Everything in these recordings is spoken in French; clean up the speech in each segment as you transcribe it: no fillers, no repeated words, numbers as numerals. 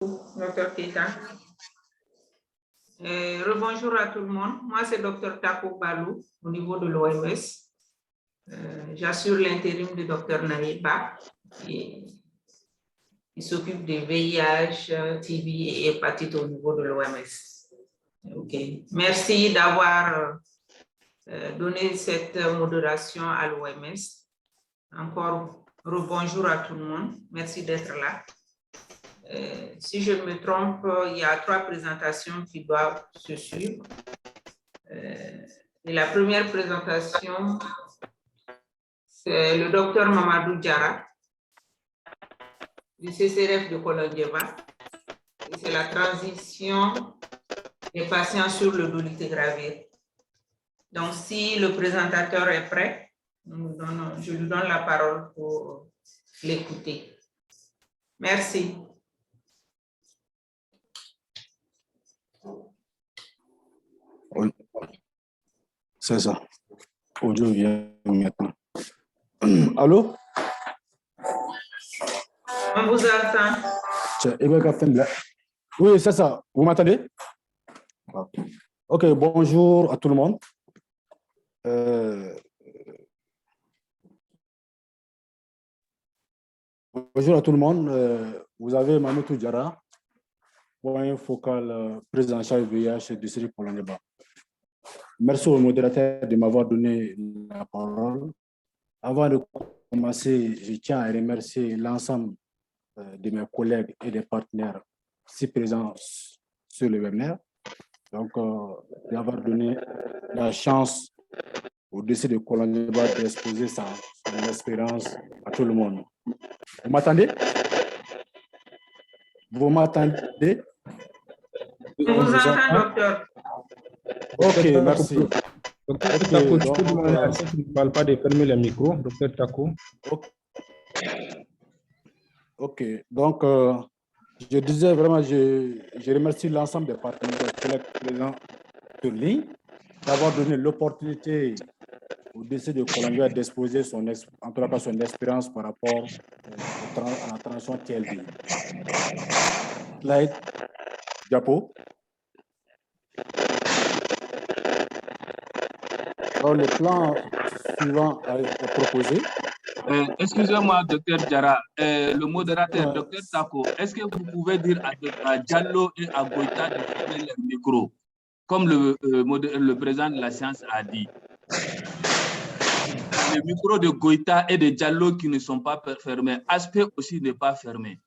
Dr Keita. Rebonjour à tout le monde. Moi, c'est Dr Tako Balou au niveau de l'OMS. J'assure l'intérim de Dr Naïba qui s'occupe des VIH, TB et hépatite au niveau de l'OMS. OK. Merci d'avoir donné cette modération à l'OMS. Encore rebonjour à tout le monde. Merci d'être là. Si je me trompe, il y a 3 présentations qui doivent se suivre. Et la première présentation, c'est le docteur Mamadou Diarra du CCRF de Kolonguéba. Et c'est la transition des patients sur le dolutegravir. Donc, si le présentateur est prêt, je lui donne la parole pour l'écouter. Merci. Oui, c'est ça. Audio vient maintenant. Allô? On vous entend. Oui, c'est ça. Vous m'entendez? Ok, bonjour à tout le monde. Bonjour à tout le monde. Vous avez Mamadou Diarra, point focal prise en charge VIH du district Kolonguéba. Merci au modérateur de m'avoir donné la parole. Avant de commencer, je tiens à remercier l'ensemble de mes collègues et des partenaires si présents sur le webinaire. Donc, d'avoir donné la chance au district de Kolonguéba d'exposer son expérience à tout le monde. Vous m'entendez? Vous m'entendez? On vous entend, docteur. Ok, merci. Docteur Tako, tu peux demander à ceux qui ne parlent pas de fermer le micro, docteur Tako. Ok, donc je disais vraiment, je remercie l'ensemble des partenaires des collègues présents sur ligne d'avoir donné l'opportunité au district de Kolonguéba d'exposer son expérience par rapport à la transition TLD. Slide, diapo. Alors, le plan suivant est proposé. Excusez-moi, docteur Diarra, le modérateur, docteur Tako, est-ce que vous pouvez dire à Diallo et à Goïta de fermer leur micro, comme le président de la séance a dit? Les micros de Goïta et de Diallo qui ne sont pas fermés. HP aussi n'est pas fermé.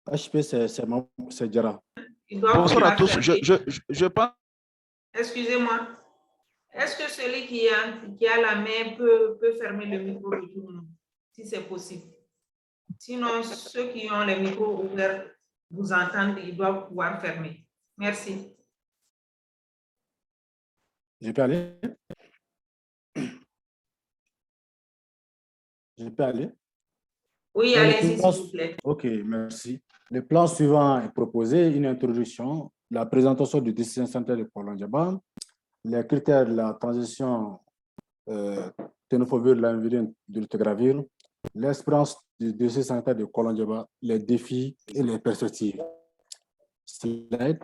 HP, c'est Diarra. Bonsoir à tous. Je pense. Excusez-moi. Est-ce que celui qui a la main peut fermer le micro de tout le monde, si c'est possible? Sinon, ceux qui ont les micros ouverts vous entendent, ils doivent pouvoir fermer. Merci. Je peux aller? Je peux aller? Oui, allez-y, s'il vous plaît. Ok, merci. Le plan suivant est proposé, une introduction, la présentation du décision sanitaire de Kolonguéba, les critères de la transition tenofovir de l'environnement de dolutegravir, l'expérience du dossier sanitaire de Kolonguéba, les défis et les perspectives. Slide.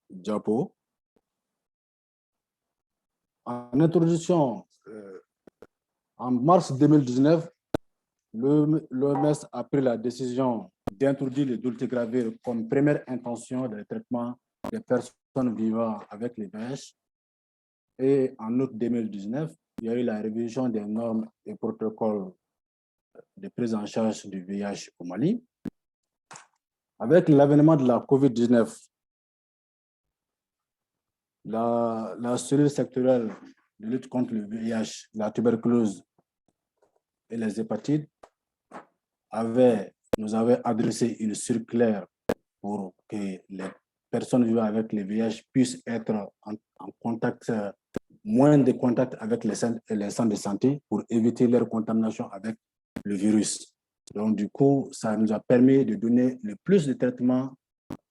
Diapo. En introduction, en mars 2019, l'OMS a pris la décision d'introduire le dolutegravir comme première intention de traitement des personnes vivant avec les VIH. Et en août 2019, il y a eu la révision des normes et protocoles de prise en charge du VIH au Mali. Avec l'avènement de la COVID-19, la cellule sectorielle de lutte contre le VIH, la tuberculose et les hépatites nous avait adressé une circulaire pour que les personnes vivant avec le VIH puissent être en contact, moins de contact avec les centres de santé pour éviter leur contamination avec le virus. Donc, du coup, ça nous a permis de donner le plus de traitements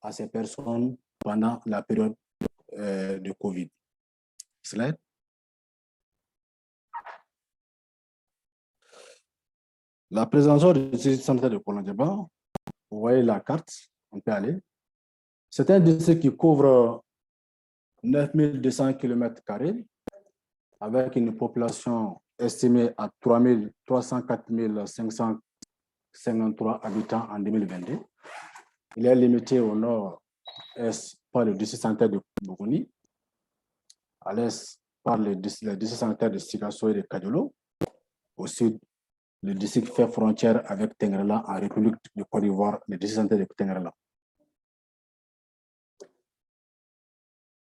à ces personnes pendant la période de COVID. Slide. La présentation du district sanitaire de Kolondiaba, vous voyez la carte, on peut aller. C'est un district qui couvre 9200 km² avec une population estimée à 304 553 habitants en 2022. Il est limité au nord-est par le district sanitaire de Bougouni, à l'est par le district sanitaire de Sigasso et de Kadjolo, au sud, le district fait frontière avec Tengrela en République de Côte d'Ivoire, le district sanitaire de Tengrela.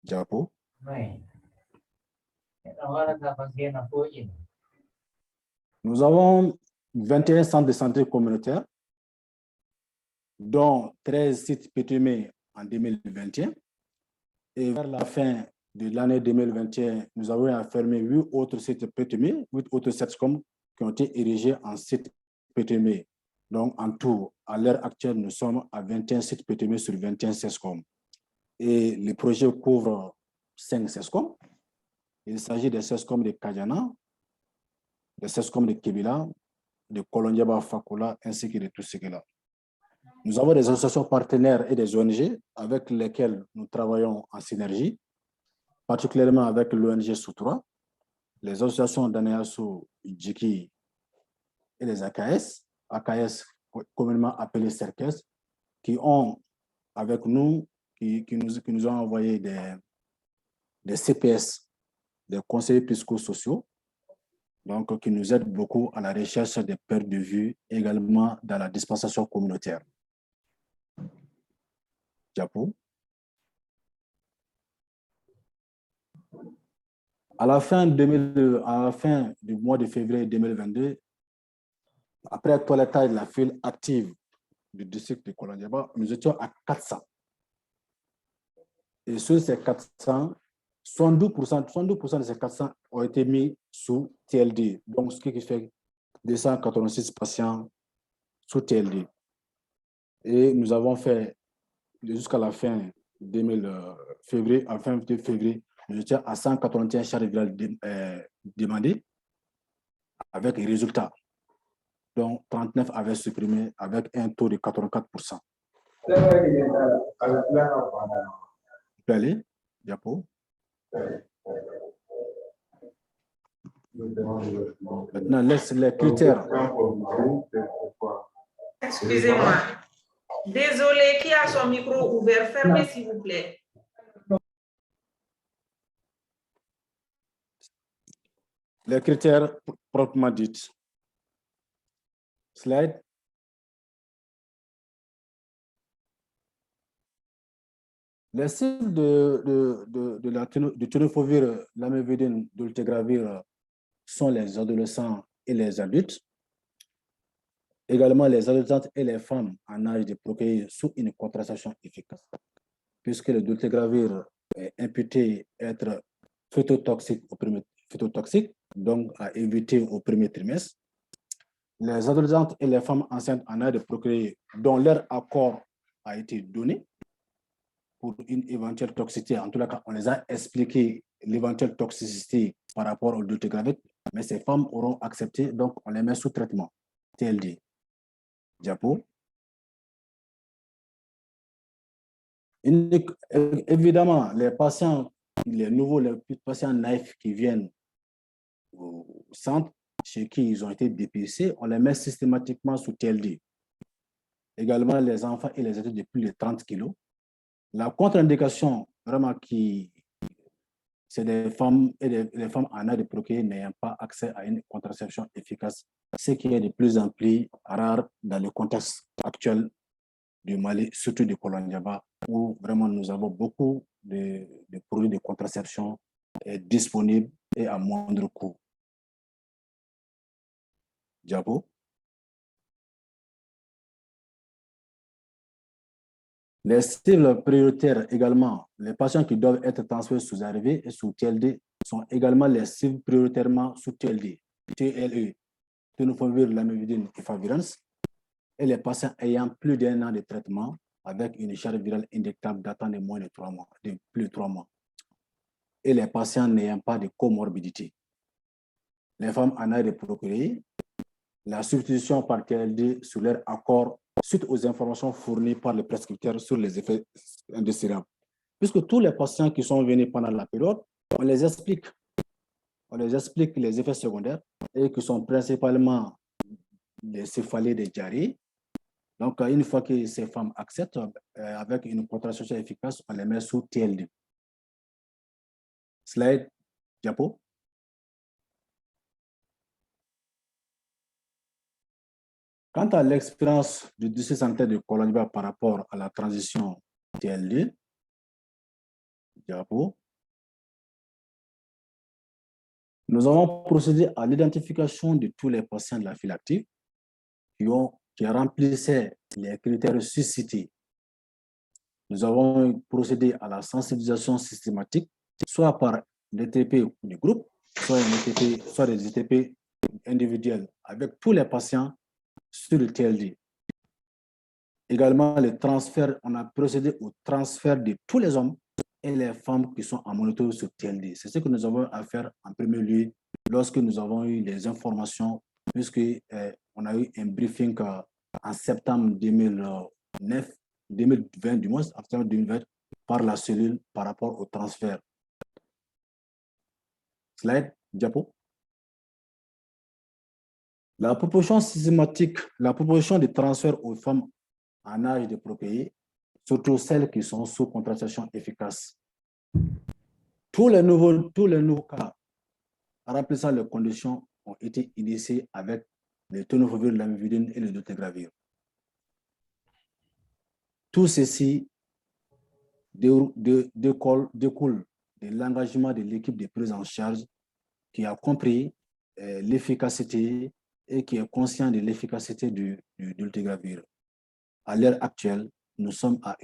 Diapo. Nous avons 21 centres de santé communautaires, dont 13 sites périmés en 2021. Et vers la fin de l'année 2021, nous avons fermé 8 autres sites périmés, 8 autres SETSCOM qui ont été érigés en sites périmés. Donc, en tout, à l'heure actuelle, nous sommes à 21 sites périmés sur 21 SETSCOM. Et le projet couvre 5 SETSCOM. Il s'agit des SETSCOM de Kajana, des SETSCOM de Kébila, de Kolondiaba Fakola, ainsi que de Toussekela. Nous avons des associations partenaires et des ONG avec lesquelles nous travaillons en synergie, particulièrement avec l'ONG Soutra, les associations d'Aneasu, Djiki et les AKS, communément appelés CERKES, qui ont avec nous, qui nous ont envoyé des CPS, des conseillers psychosociaux, donc qui nous aident beaucoup à la recherche des pertes de vue, également dans la dispensation communautaire. Diapo. À la fin du mois de février 2022, après toilettage de la file active du district de Kolondiaba, nous étions à 400. Et sur ces 400, 72% de ces 400 ont été mis sous TLD. Donc, ce qui fait 286 patients sous TLD. Et nous avons fait, jusqu'à la fin février, nous étions à 181 charges virales demandées avec résultat. Donc, 39 avaient supprimé avec un taux de 84%. On peut aller, diapo. Maintenant, laisse les critères. Excusez-moi. Désolé, qui a son micro ouvert? Fermez, s'il vous plaît. Les critères proprement dits. Slide. Les cibles de tenofovir, lamivudine, dolutegravir sont les adolescents et les adultes. Également les adolescentes et les femmes en âge de procréer sous une contraception efficace, puisque le dolutegravir est imputé être phytotoxique, donc à éviter au premier trimestre. Les adolescentes et les femmes enceintes en âge de procréer dont leur accord a été donné pour une éventuelle toxicité. En tout cas, on les a expliqué l'éventuelle toxicité par rapport au dolutegravir, mais ces femmes auront accepté, donc on les met sous traitement, TLD. Diapo. Évidemment, les patients, les patients naïfs qui viennent au centre, chez qui ils ont été dépistés, on les met systématiquement sous TLD. Également, les enfants et les adultes de plus de 30 kg. La contre-indication, vraiment, c'est des femmes et des femmes en âge de procréer n'ayant pas accès à une contraception efficace, ce qui est de plus en plus rare dans le contexte actuel du Mali, surtout du Kolondiaba, où vraiment nous avons beaucoup de produits de contraception disponibles et à moindre coût. Diapo. Les cibles prioritaires également, les patients qui doivent être transférés sous ARV et sous TLD sont également les cibles prioritairement sous TLD, TLE, tenofovir, lamivudine et favirenz, et les patients ayant plus d'1 an de traitement avec une charge virale indétectable datant de moins de 3 mois, de plus de 3 mois, et les patients n'ayant pas de comorbidité. Les femmes en âge de procréer la substitution par TLD sur leur accord suite aux informations fournies par les prescripteurs sur les effets indésirables. Puisque tous les patients qui sont venus pendant la période, on les explique les effets secondaires et qui sont principalement les céphalées des diarrhées. Donc, une fois que ces femmes acceptent, avec une contraception efficace, on les met sous TLD. Slide, diapo. Quant à l'expérience du district sanitaire de Koloniba par rapport à la transition TLD, diapo, nous avons procédé à l'identification de tous les patients de la file active qui remplissaient les critères suscités. Nous avons procédé à la sensibilisation systématique, soit par l'ETP du groupe, soit des ETP individuels, avec tous les patients sur le TLD. Également, on a procédé au transfert de tous les hommes et les femmes qui sont en monitoring sur TLD. C'est ce que nous avons à faire en premier lieu lorsque nous avons eu les informations, puisque on a eu un briefing en septembre 2020, du moins, en septembre 2020, par la cellule par rapport au transfert. Slide, diapo. La proposition systématique, la proposition de transfert aux femmes en âge de procréer, surtout celles qui sont sous contraception efficace. Tous les nouveaux cas remplissant les conditions ont été initiés avec le tenofovir, l'amivudine et le dolutegravir. Tout ceci découle de l'engagement de l'équipe de prise en charge qui a compris l'efficacité et qui est conscient de l'efficacité du dolutegravir. À l'heure actuelle, nous sommes à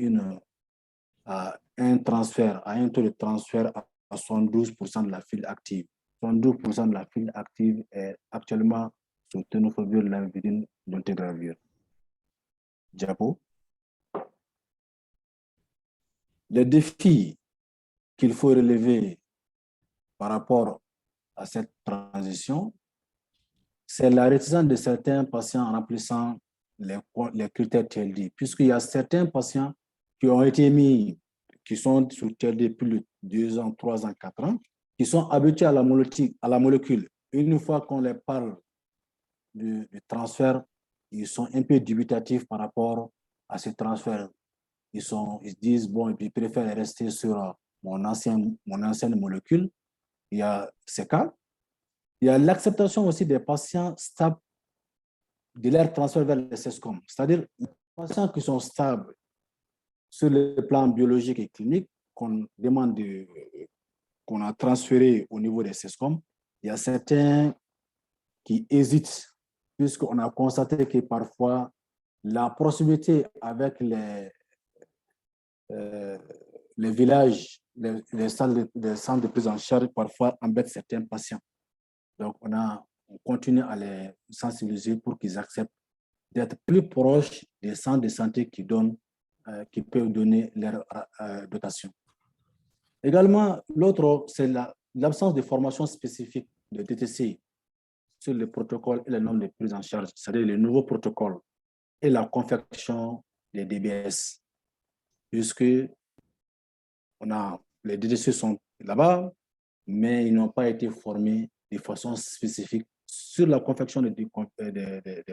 un taux de transfert à 72% de la file active. 72% de la file active est actuellement sous tenofovir, l'amivudine, dolutegravir. Diapo. Les défis qu'il faut relever par rapport à cette transition, c'est la réticence de certains patients en remplissant les critères TLD, puisqu'il y a certains patients qui ont été mis, qui sont sous TLD depuis 2 ans, 3 ans, 4 ans, qui sont habitués à la molécule. Une fois qu'on les parle du transfert, ils sont un peu dubitatifs par rapport à ce transfert. Ils disent, bon, ils préfèrent rester sur mon ancienne molécule. Il y a ces cas. Il y a l'acceptation aussi des patients stables de leur transfert vers le CESCOM. C'est-à-dire, les patients qui sont stables sur le plan biologique et clinique, qu'on a transféré au niveau des CESCOM, il y a certains qui hésitent, puisqu'on a constaté que parfois, la proximité avec les villages, les centres de prise en charge parfois embêtent certains patients. Donc, on continue à les sensibiliser pour qu'ils acceptent d'être plus proches des centres de santé qui peuvent donner leur dotation. Également, l'autre, c'est l'absence de formation spécifique de DTC sur le protocole et le nombre de prise en charge, c'est-à-dire les nouveaux protocoles et la confection des DBS. Puisque les DTC sont là-bas, mais ils n'ont pas été formés de façon spécifique sur la confection des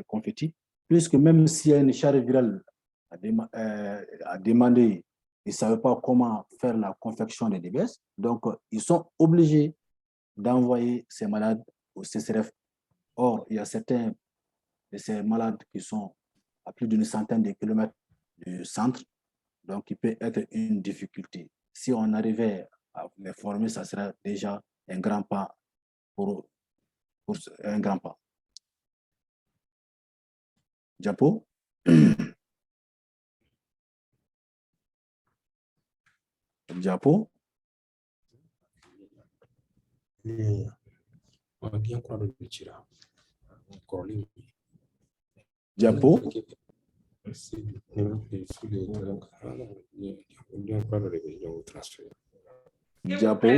confettis, puisque même si une charge virale a demandé, ils ne savaient pas comment faire la confection des DBS, donc ils sont obligés d'envoyer ces malades au CCRF. Or, il y a certains de ces malades qui sont à plus d'une centaine de kilomètres du centre, donc il peut être une difficulté. Si on arrivait à les former, ça serait déjà un grand pas pour un grand pas. Diapo. Diapo. Diapo. Diapo.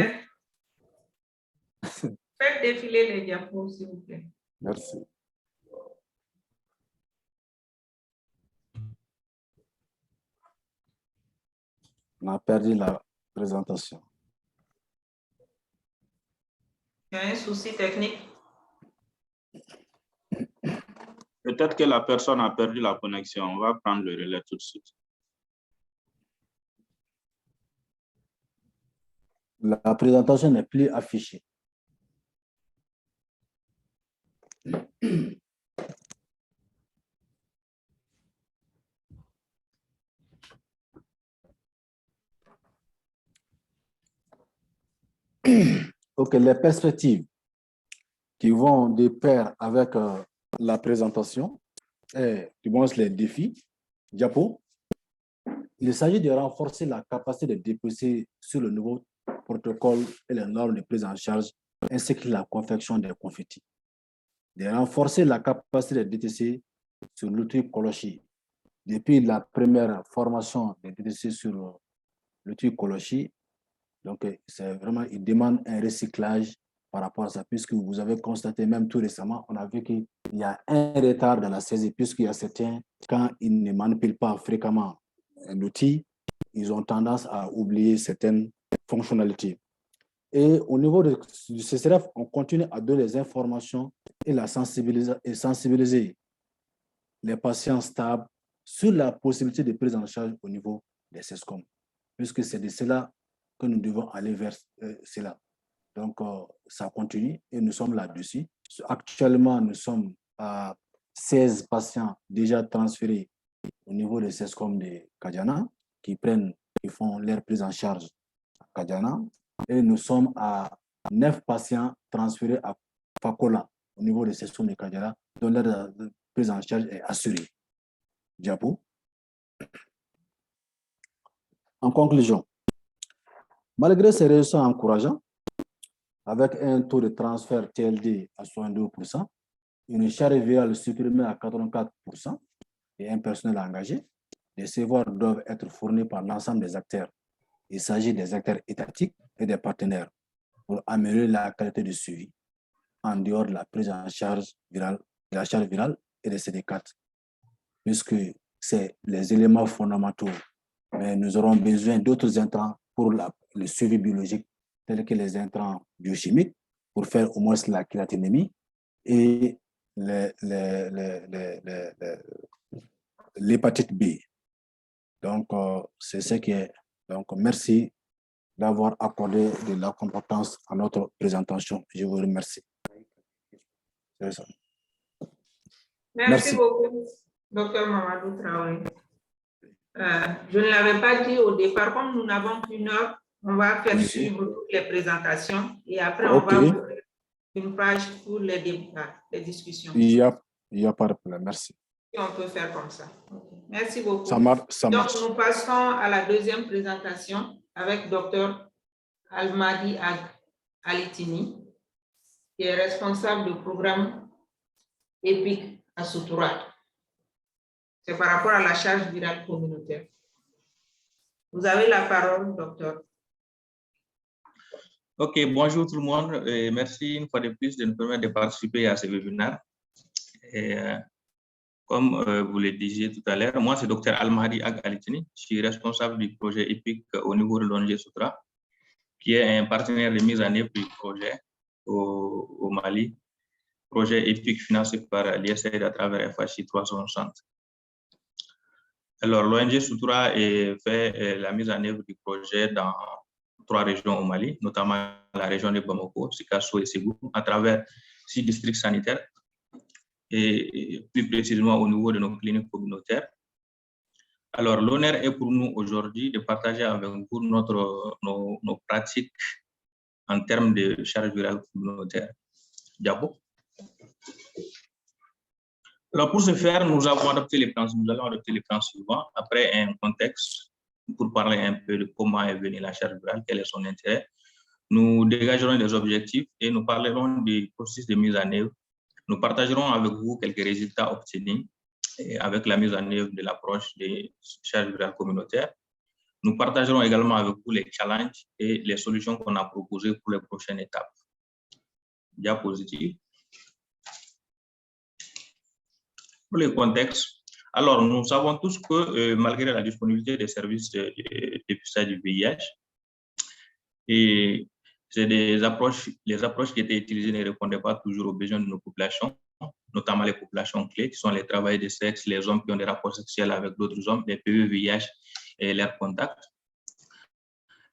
Faites défiler les diapos, s'il vous plaît. Merci. On a perdu la présentation. Il y a un souci technique. Peut-être que la personne a perdu la connexion. On va prendre le relais tout de suite. La présentation n'est plus affichée. Ok, les perspectives qui vont de pair avec la présentation et du moins les défis, diapo. Il s'agit de renforcer la capacité de déposer sur le nouveau protocole et les normes de prise en charge, ainsi que la confection des confettis. De renforcer la capacité de DTC sur l'outil Koloshi. Depuis la première formation de DTC sur l'outil Koloshi, donc c'est vraiment, il demande un recyclage par rapport à ça, puisque vous avez constaté même tout récemment, on a vu qu'il y a un retard dans la saisie, puisqu'il y a certains, quand ils ne manipulent pas fréquemment l'outil, ils ont tendance à oublier certaines fonctionnalités. Et au niveau du CCRF, on continue à donner les informations et sensibiliser les patients stables sur la possibilité de prise en charge au niveau des CESCOM, puisque c'est de cela que nous devons aller vers cela. Donc, ça continue et nous sommes là-dessus. Actuellement, nous sommes à 16 patients déjà transférés au niveau des CESCOM de Kadiana qui font leur prise en charge à Kadiana. Et nous sommes à 9 patients transférés à Fakola au niveau des CESCOM de Kadiana dont leur prise en charge est assurée. Diapo. En conclusion, malgré ces résultats encourageants, avec un taux de transfert TLD à 62%, une charge virale supprimée à 84% et un personnel engagé, les savoirs doivent être fournis par l'ensemble des acteurs. Il s'agit des acteurs étatiques et des partenaires pour améliorer la qualité de suivi en dehors de la prise en charge virale, de la charge virale et des CD4, puisque c'est les éléments fondamentaux. Mais nous aurons besoin d'autres intrants pour le suivi biologique, tels que les intrants biochimiques, pour faire au moins la kératinomémie et l'hépatite B. Donc, c'est ce qui est. Donc, merci d'avoir accordé de la compétence à notre présentation. Je vous remercie. Merci beaucoup, Dr Mamadou Traoré. Je ne l'avais pas dit au départ, comme nous n'avons qu'une heure, on va faire suivre toutes les présentations et après on va ouvrir une page pour les débats, les discussions. Il n'y a pas de problème, merci. Et on peut faire comme ça. Okay. Merci beaucoup. Ça marche. Donc, nous passons à la deuxième présentation avec Dr Almadi Alitini, qui est responsable du programme EPIC à Soutourade. C'est par rapport à la charge virale communautaire. Vous avez la parole, docteur. OK, bonjour tout le monde et merci une fois de plus de nous permettre de participer à ce webinaire. Et, comme vous le disiez tout à l'heure, moi c'est Dr Almadi Alitini, je suis responsable du projet EPIC au niveau de l'ONG Soutourade, qui est un partenaire de mise en œuvre du projet au Mali, projet EPIC financé par l'ISAID à travers FHI 360. Alors, l'ONG Soutourade fait la mise en œuvre du projet dans 3 régions au Mali, notamment la région de Bamako, Sikasso et Ségou, à travers 6 districts sanitaires et plus précisément au niveau de nos cliniques communautaires. Alors, l'honneur est pour nous aujourd'hui de partager avec vous nos pratiques en termes de charge virale communautaire. Diabo. Alors, pour ce faire, nous allons adopter les plans suivants après un contexte pour parler un peu de comment est venue la charge virale, quel est son intérêt. Nous dégagerons des objectifs et nous parlerons du processus de mise en œuvre. Nous partagerons avec vous quelques résultats obtenus avec la mise en œuvre de l'approche des charges virales communautaires. Nous partagerons également avec vous les challenges et les solutions qu'on a proposées pour les prochaines étapes. Diapositive. Pour le contexte, Alors, nous savons tous que malgré la disponibilité des services de dépistage du VIH, et c'est les approches qui étaient utilisées ne répondaient pas toujours aux besoins de nos populations, notamment les populations clés, qui sont les travailleurs de sexe, les hommes qui ont des rapports sexuels avec d'autres hommes, les PE, VIH et leurs contacts.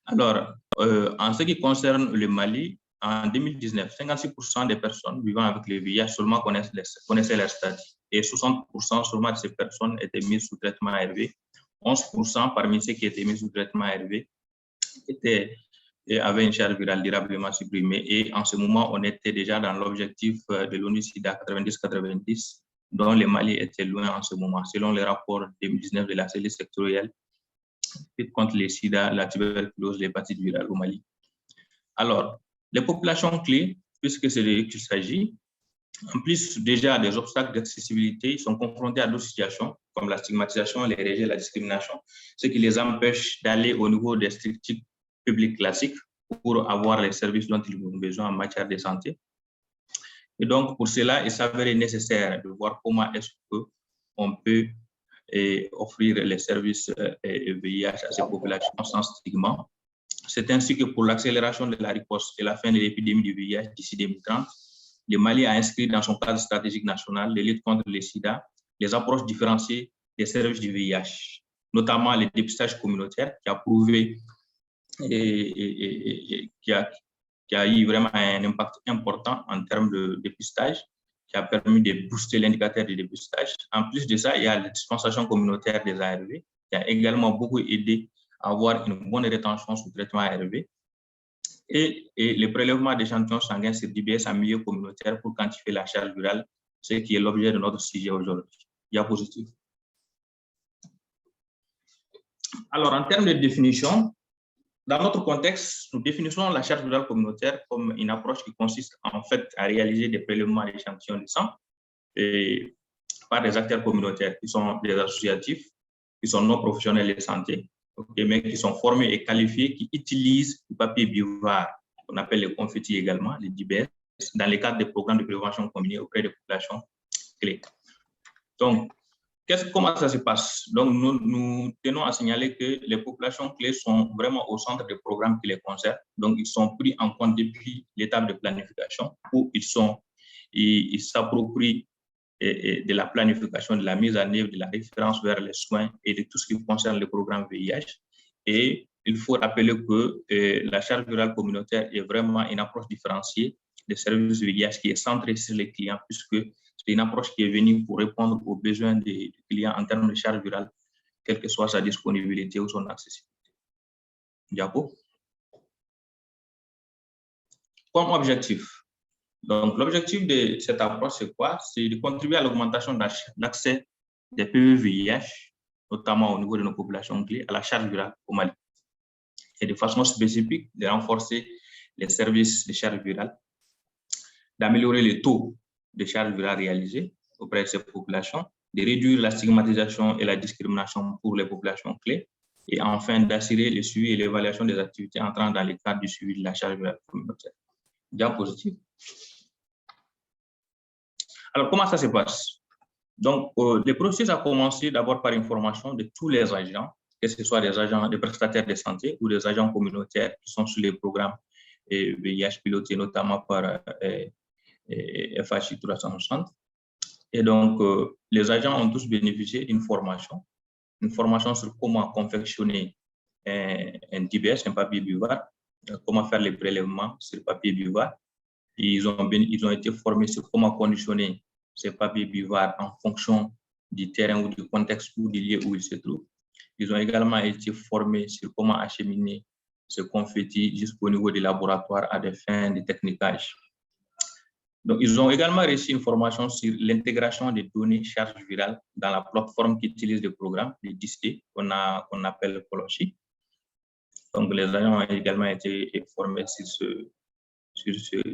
Alors, en ce qui concerne le Mali, en 2019, 56% des personnes vivant avec le VIH seulement connaissaient leur statut et 60% seulement de ces personnes étaient mises sous traitement ARV. 11% parmi ceux qui étaient mis sous traitement ARV avaient une charge virale durablement supprimée. Et en ce moment, on était déjà dans l'objectif de l'ONU-SIDA 90-90, dont le Mali était loin en ce moment, selon les rapports 2019 de la cellule sectorielle contre les sida, la tuberculose, l'hépatite virale au Mali. Alors, les populations clés, puisque c'est de eux qu'il s'agit, en plus déjà des obstacles d'accessibilité, ils sont confrontés à d'autres situations comme la stigmatisation, les rejets, la discrimination, ce qui les empêche d'aller au niveau des structures publiques classiques pour avoir les services dont ils ont besoin en matière de santé. Et donc, pour cela, il s'avérait nécessaire de voir comment est-ce qu'on peut offrir les services VIH à ces populations sans stigma. C'est ainsi que pour l'accélération de la riposte et la fin de l'épidémie du VIH d'ici 2030, le Mali a inscrit dans son cadre stratégique national de lutte contre le sida les approches différenciées des services du VIH, notamment le dépistage communautaire qui a prouvé et qui a eu vraiment un impact important en termes de dépistage, qui a permis de booster l'indicateur de dépistage. En plus de ça, il y a la dispensation communautaire des ARV, qui a également beaucoup aidé à avoir une bonne rétention sous traitement ARV. Et le prélèvement d'échantillons sanguins sur DBS en milieu communautaire pour quantifier la charge virale, ce qui est l'objet de notre sujet aujourd'hui. Diapositive. Alors, en termes de définition, dans notre contexte, nous définissons la charge virale communautaire comme une approche qui consiste en fait à réaliser des prélèvements d'échantillons de sang par des acteurs communautaires qui sont des associatifs, qui sont non professionnels de santé, mais qui sont formés et qualifiés, qui utilisent du papier buvard, qu'on appelle les confettis également, les DBS, dans le cadre des programmes de prévention combinés auprès des populations clés. Donc, comment ça se passe? Donc, nous tenons à signaler que les populations clés sont vraiment au centre des programmes qui les concernent. Donc, ils sont pris en compte depuis l'étape de planification où ils s'approprient de la planification, de la mise en œuvre, de la référence vers les soins et de tout ce qui concerne le programme VIH. Et il faut rappeler que la charge virale communautaire est vraiment une approche différenciée des services VIH qui est centrée sur les clients, puisque c'est une approche qui est venue pour répondre aux besoins des clients en termes de charge virale, quelle que soit sa disponibilité ou son accessibilité. Diapo. Comme objectif. Donc, l'objectif de cette approche, c'est quoi? C'est de contribuer à l'augmentation de l'accès des PE-VIH, notamment au niveau de nos populations clés, à la charge virale au Mali. Et de façon spécifique, de renforcer les services de charge virale, d'améliorer les taux de charge virale réalisés auprès de ces populations, de réduire la stigmatisation et la discrimination pour les populations clés, et enfin d'assurer le suivi et l'évaluation des activités entrant dans le cadre du suivi de la charge virale communautaire. Diapositive. Alors, comment ça se passe? Donc, le processus a commencé d'abord par une formation de tous les agents, que ce soit des agents, des prestataires de santé ou des agents communautaires qui sont sur les programmes VIH pilotés notamment par FHI 360. Et donc, les agents ont tous bénéficié d'une formation sur comment confectionner un DBS, un papier buvard, comment faire les prélèvements sur le papier buvard. Ils ont été formés sur comment conditionner ces papiers buvards en fonction du terrain ou du contexte ou du lieu où ils se trouvent. Ils ont également été formés sur comment acheminer ce confetti jusqu'au niveau des laboratoires à des fins de techniquage. Donc, ils ont également reçu une formation sur l'intégration des données charge virale dans la plateforme qui utilise le programme, les DIST, qu'on appelle Colochi. Donc, les agents ont également été formés sur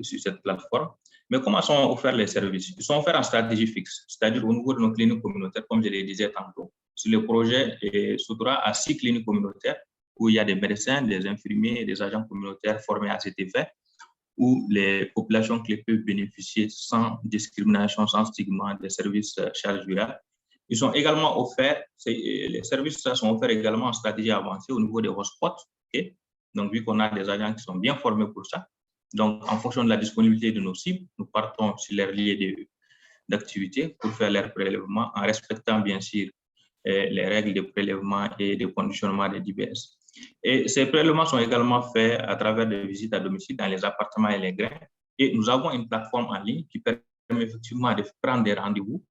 cette plateforme. Mais comment sont offerts les services? Ils sont offerts en stratégie fixe, c'est-à-dire au niveau de nos cliniques communautaires, comme je le disais tantôt. Sur le projet, s'ouvrira à 6 cliniques communautaires où il y a des médecins, des infirmiers et des agents communautaires formés à cet effet, où les populations clés peuvent bénéficier sans discrimination, sans stigma des services charge virale. Ils sont également offerts, les services sont offerts également en stratégie avancée au niveau des hotspots. Okay? Donc, vu qu'on a des agents qui sont bien formés pour ça, donc en fonction de la disponibilité de nos cibles, nous partons sur leur lieu d'activité pour faire leur prélèvement en respectant bien sûr les règles de prélèvement et de conditionnement des DBS. Et ces prélèvements sont également faits à travers des visites à domicile dans les appartements et les grains. Et nous avons une plateforme en ligne qui permet effectivement de prendre des rendez-vous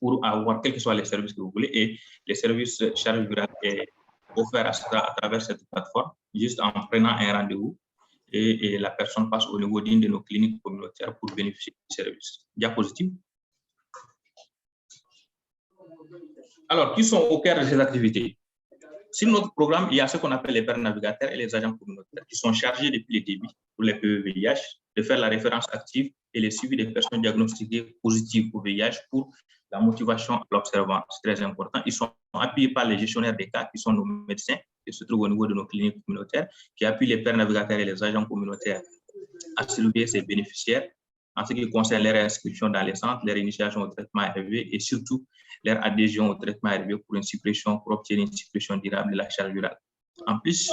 pour avoir quels que soient les services que vous voulez. Et les services charge virale est offert à travers cette plateforme, juste en prenant un rendez-vous. Et la personne passe au niveau d'une de nos cliniques communautaires pour bénéficier du service. Diapositive. Alors, qui sont au cœur de ces activités? Sur notre programme, il y a ce qu'on appelle les pères navigateurs et les agents communautaires qui sont chargés depuis le début pour les PE-VIH de faire la référence active et le suivi des personnes diagnostiquées positives au VIH pour la motivation à l'observance. C'est très important. Ils sont appuyés par les gestionnaires des cas qui sont nos médecins qui se trouvent au niveau de nos cliniques communautaires qui appuient les pères navigateurs et les agents communautaires à surveiller ces bénéficiaires en ce qui concerne leur inscription dans les centres, leur initiation au traitement ARV et surtout leur adhésion au traitement ARV pour obtenir une suppression durable de la charge virale. En plus,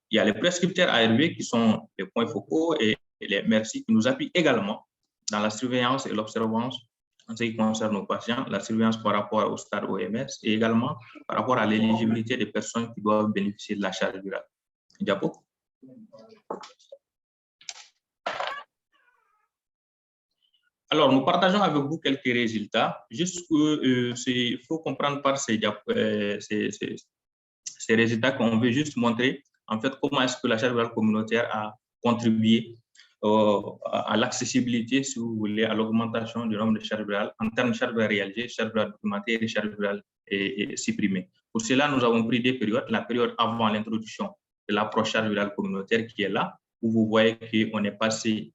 il y a les prescripteurs ARV qui sont les points focaux et les merci qui nous appuient également dans la surveillance et l'observance en ce qui concerne nos patients, la surveillance par rapport au stade OMS et également par rapport à l'éligibilité des personnes qui doivent bénéficier de la charge virale. Diapo. Alors, nous partageons avec vous quelques résultats. Juste il faut comprendre par ces résultats qu'on veut juste montrer en fait comment est-ce que la charge virale communautaire a contribué à l'accessibilité, si vous voulez, à l'augmentation du nombre de charges virales en termes de charges virales réalisées, charges virales documentées et charges virales supprimées. Pour cela, nous avons pris des périodes. La période avant l'introduction de l'approche charge virale communautaire qui est là, où vous voyez qu'on est passé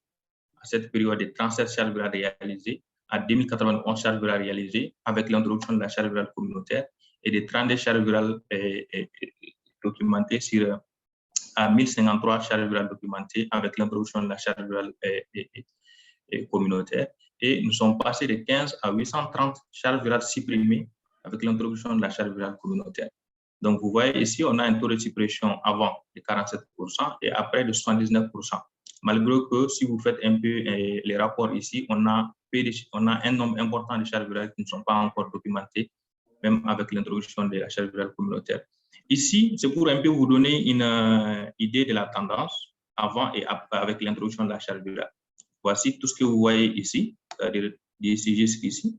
à cette période de 37 charges virales réalisées à 2091 charges virales réalisées avec l'introduction de la charge virale communautaire et de 32 charges virales documentées à 1053 charges virales documentées avec l'introduction de la charge virale communautaire. Et nous sommes passés de 15 à 830 charges virales supprimées avec l'introduction de la charge virale communautaire. Donc, vous voyez ici, on a un taux de suppression avant de 47% et après de 79%. Malgré que si vous faites un peu les rapports ici, on a un nombre important de charges virales qui ne sont pas encore documentées, même avec l'introduction de la charge virale communautaire. Ici, c'est pour un peu vous donner une idée de la tendance avant et après avec l'introduction de la charge virale. Voici tout ce que vous voyez ici, c'est-à-dire d'ici jusqu'ici,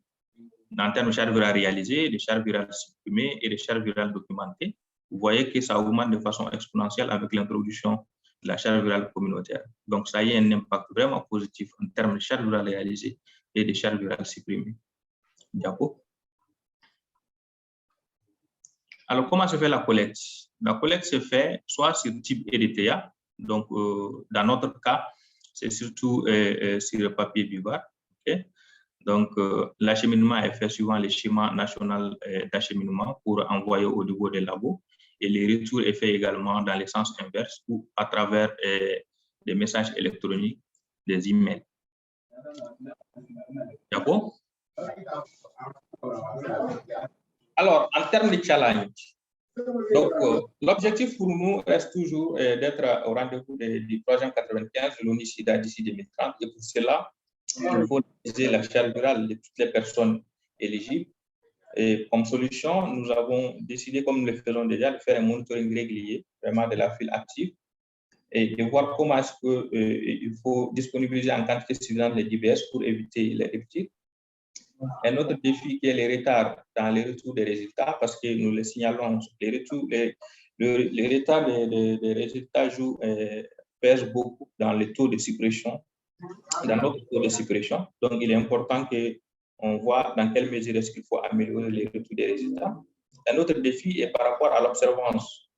en termes de charges virales réalisées, de charges virales supprimées et de charges virales documentées. Vous voyez que ça augmente de façon exponentielle avec l'introduction de la charge virale communautaire. Donc, ça a un impact vraiment positif en termes de charges virales réalisées et de charges virales supprimées. Diapo. Alors, comment se fait la collecte? La collecte se fait soit sur type EDTA, donc dans notre cas, c'est surtout sur le papier buvard. Okay? Donc, l'acheminement est fait suivant le schéma national d'acheminement pour envoyer au niveau des labos. Et le retour est fait également dans le sens inverse ou à travers des messages électroniques, des emails. D'accord? Alors, en termes de challenge, l'objectif pour nous reste toujours d'être au rendez-vous du projet 95 de l'ONU-SIDA d'ici 2030. Et pour cela, il faut utiliser la charge virale de toutes les personnes éligibles. Et comme solution, nous avons décidé, comme nous le faisons déjà, de faire un monitoring régulier, vraiment de la file active, et de voir comment est-ce qu'il faut disponibiliser en quantité suffisante les DBS pour éviter les ruptures. Un autre défi qui est le retard dans les retours des résultats, parce que nous le signalons, le retard des résultats pèse beaucoup dans le taux de suppression, dans notre taux de suppression. Donc, il est important qu'on voit dans quelle mesure est-ce qu'il faut améliorer les retours des résultats. Un autre défi est par rapport à l'observance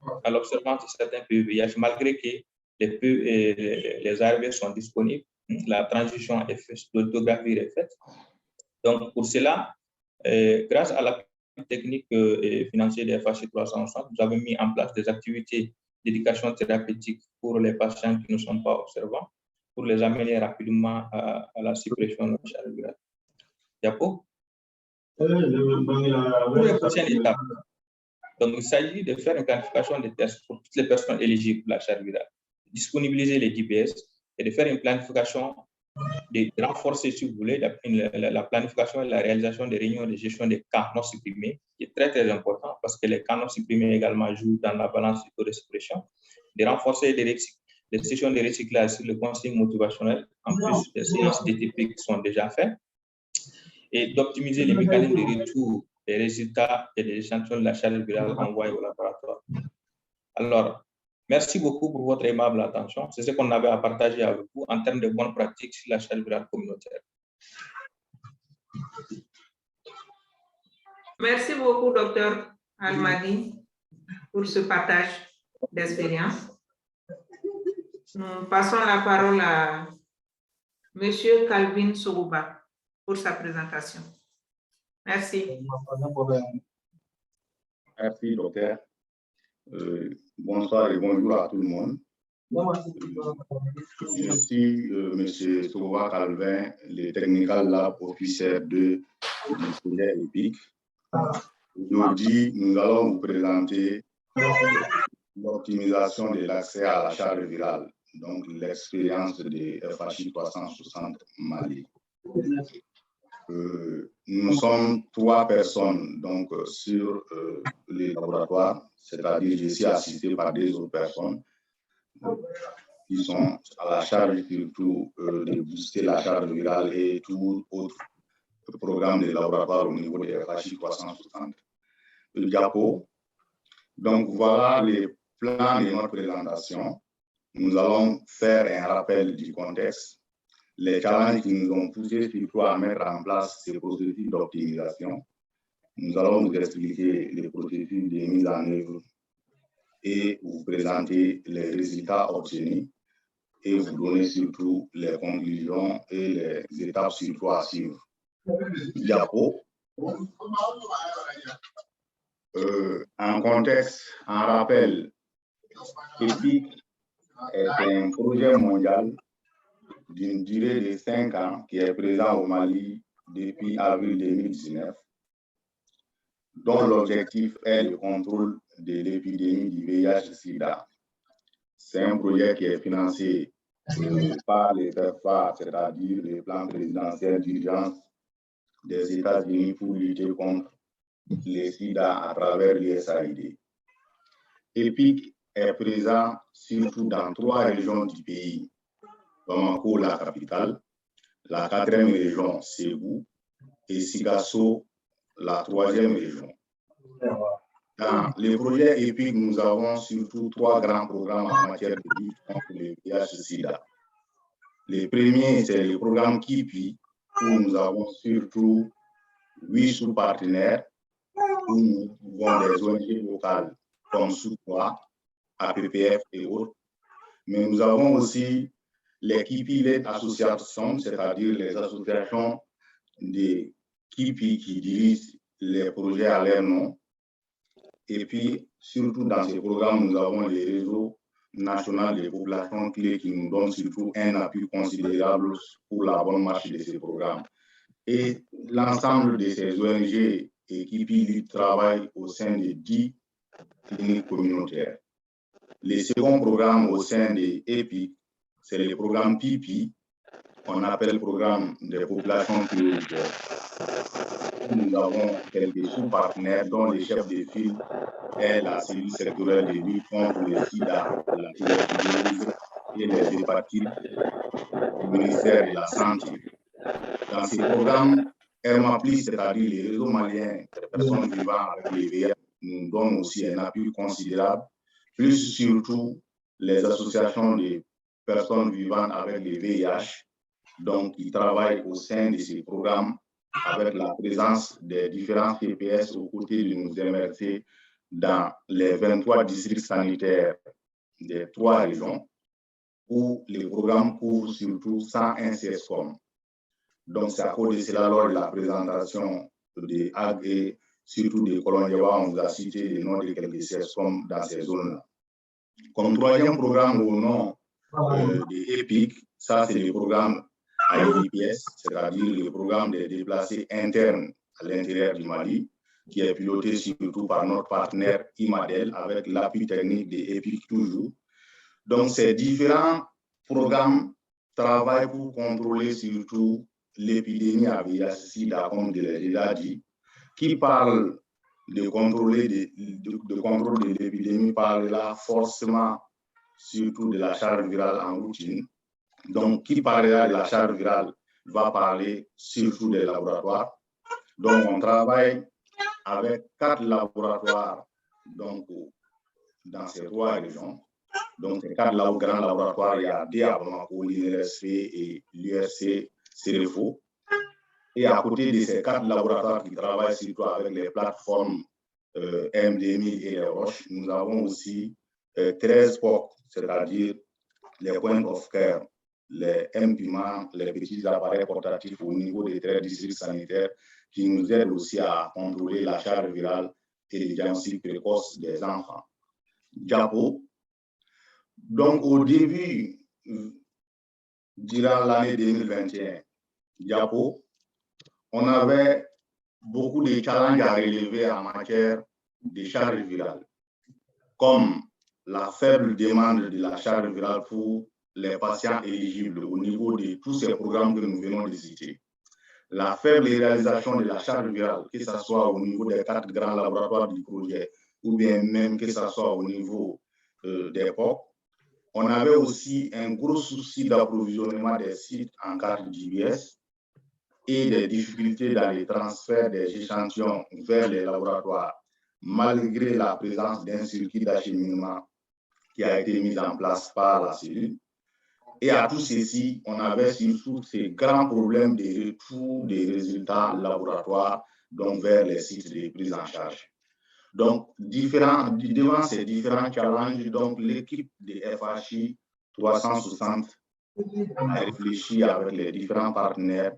de certains PE-VIH, malgré que les ARV sont disponibles, la transition est faite, l'autographie est faite. Donc, pour cela, grâce à l'appui technique et financier des FHC 360, nous avons mis en place des activités d'éducation thérapeutique pour les patients qui ne sont pas observants, pour les amener rapidement à la suppression de la charge virale. Diapo. Pour la prochaine étape, donc il s'agit de faire une planification des tests pour toutes les personnes éligibles pour la charge virale, disponibiliser les DPS et de faire une planification, de renforcer, si vous voulez, la planification et la réalisation des réunions de gestion des cas non supprimés, qui est très, très important parce que les cas non supprimés également jouent dans la balance du taux de suppression, de renforcer les sessions de recyclage sur le conseil motivationnel, en plus des séances DTP qui sont déjà faites, et d'optimiser les mécanismes de retour des résultats et des échantillons de la charge virale envoyés au laboratoire. Alors, merci beaucoup pour votre aimable attention. C'est ce qu'on avait à partager avec vous en termes de bonnes pratiques sur la charge virale communautaire. Merci beaucoup, Dr Almadi, pour ce partage d'expérience. Nous passons la parole à M. Calvin Sorouba pour sa présentation. Merci. Merci, docteur. Bonsoir et bonjour à tout le monde. Je suis M. Sorouba Calvin, le Technical Lab Officer du projet EPIC. Aujourd'hui, nous allons vous présenter l'optimisation de l'accès à la charge virale, donc l'expérience de FHI 360 Mali. Nous sommes 3 personnes donc, sur les laboratoires, c'est-à-dire je suis assisté par 2 autres personnes qui sont à la charge surtout de booster la charge virale et tout autre programme de laboratoire au niveau des FHI 360. Le diapo. Donc voilà les plans de notre présentation. Nous allons faire un rappel du contexte, les challenges qui nous ont poussé surtout à mettre en place ces processus d'optimisation. Nous allons vous expliquer les processus de mise en œuvre et vous présenter les résultats obtenus et vous donner surtout les conclusions et les étapes surtout à suivre. Diapo. En contexte, en rappel, EPIC est un projet mondial d'une durée de 5 ans qui est présent au Mali depuis avril 2019, dont l'objectif est le contrôle de l'épidémie du VIH-Sida. C'est un projet qui est financé par les PEPFAR, c'est-à-dire le plan présidentiel d'urgence des États-Unis pour lutter contre les SIDA à travers l'USAID. EPIC est présent surtout dans 3 régions du pays. Bamako, la capitale, la 4e région, Ségou, et Sigasso, la 3e région. Dans les projets EPIC, nous avons surtout 3 grands programmes en matière de lutte contre le VIH-Sida. Le premier, c'est le programme KIPI, où nous avons surtout 8 sous-partenaires, où nous avons des ONG locales comme SOUPOA, APPF et autres. Mais nous avons aussi les KIPI associations, c'est-à-dire les associations des KIPI qui dirigent les projets à leur nom. Et puis, surtout dans ces programmes, nous avons les réseaux nationaux des populations clés qui nous donnent surtout un appui considérable pour la bonne marche de ces programmes. Et l'ensemble de ces ONG et KIPI travaillent au sein de 10 cliniques communautaires. Les seconds programmes au sein des EPIC, c'est le programme PIPI, qu'on appelle le programme des populations prioritaires. Nous avons quelques sous-partenaires dont le chef de file est la cellule sectorielle de lutte contre le SIDA, la tuberculose et les hépatites du ministère de la Santé. Dans ces programmes, RMAPLI, c'est-à-dire les réseaux maliens des personnes vivant avec le VIH, nous donne aussi un appui considérable, plus surtout les associations de personnes vivant avec le VIH, donc qui travaillent au sein de ces programmes avec la présence des différents TPS aux côtés de nos MRC dans les 23 districts sanitaires des 3 régions, où les programmes couvrent surtout 101 CSCOM. Donc, c'est à cause de cela, lors de la présentation des AG et surtout des Colonieba, on vous a cité les noms de quelques CSCOM dans ces zones-là. Comme 3e programme au nom des EPIC, ça c'est le programme AIDPS, c'est-à-dire le programme des déplacés internes à l'intérieur du Mali, qui est piloté surtout par notre partenaire IMADEL, avec l'appui technique des EPIC toujours. Donc, ces différents programmes travaillent pour contrôler surtout l'épidémie à VIH-Sida, comme je l'ai déjà dit, qui parle de contrôle de l'épidémie parle là forcément surtout de la charge virale en routine. Donc, qui parlera de la charge virale va parler surtout des laboratoires. Donc, on travaille avec 4 laboratoires donc, dans ces 3 régions. Donc, ces 4 grands laboratoires, il y a D à Bamako, l'INRSP et l'URC Cerefo. Et à côté de ces 4 laboratoires qui travaillent surtout avec les plateformes MDMI et les roches, nous avons aussi 13 POC, c'est-à-dire les points of care, les MPIMA, les petits appareils portatifs au niveau des 13 districts sanitaires qui nous aident aussi à contrôler la charge virale et le diagnostic précoce des enfants. Diapo. Donc, au début, durant l'année 2021, Diapo, on avait beaucoup de challenges à relever en matière de charge virale, comme la faible demande de la charge virale pour les patients éligibles au niveau de tous ces programmes que nous venons de citer. La faible réalisation de la charge virale, que ce soit au niveau des 4 grands laboratoires du projet, ou bien même que ce soit au niveau des POC. On avait aussi un gros souci d'approvisionnement des sites en carte d'IBS et des difficultés dans les transferts des échantillons vers les laboratoires, malgré la présence d'un circuit d'acheminement qui a été mis en place par la cellule. Et à tout ceci, on avait surtout ces grands problèmes de retour des résultats laboratoires donc vers les sites de prise en charge. Donc, devant ces différents challenges, donc l'équipe de FHI 360 a réfléchi avec les différents partenaires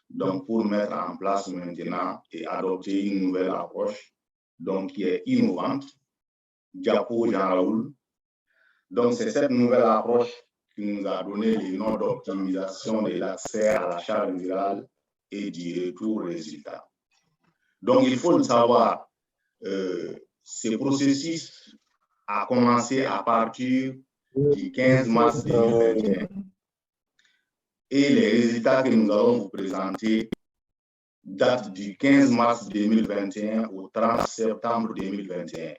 donc pour mettre en place maintenant et adopter une nouvelle approche donc qui est innovante, Diapo Jean Raoul. Donc, c'est cette nouvelle approche qui nous a donné les noms d'optimisation de l'accès à la charge virale et du retour résultat. Donc, il faut le savoir, ce processus a commencé à partir du 15 mars 2021 et les résultats que nous allons vous présenter datent du 15 mars 2021 au 30 septembre 2021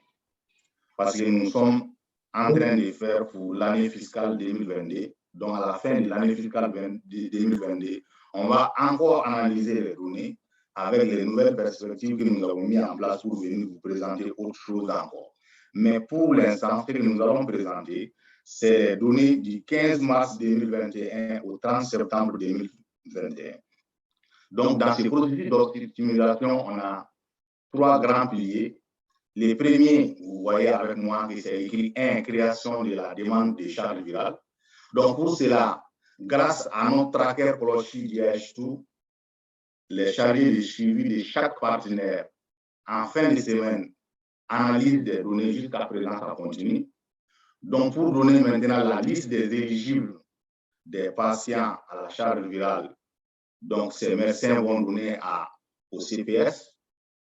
parce que nous sommes en train de faire pour l'année fiscale 2022. Donc, à la fin de l'année fiscale 2022, on va encore analyser les données avec les nouvelles perspectives que nous avons mis en place pour venir vous présenter autre chose encore. Mais pour l'instant, ce que nous allons présenter, c'est les données du 15 mars 2021 au 30 septembre 2021. Donc, dans ce processus d'optimisation, on a 3 grands piliers. Les premiers, vous voyez avec moi que c'est écrit 1, création de la demande de charge virale. Donc, pour cela, grâce à notre tracker Closhi DH2, les chargés de suivi de chaque partenaire en fin de semaine analysent des données jusqu'à présent, ça continue. Donc, pour donner maintenant la liste des éligibles des patients à la charge virale, donc ces médecins vont donner au CPS,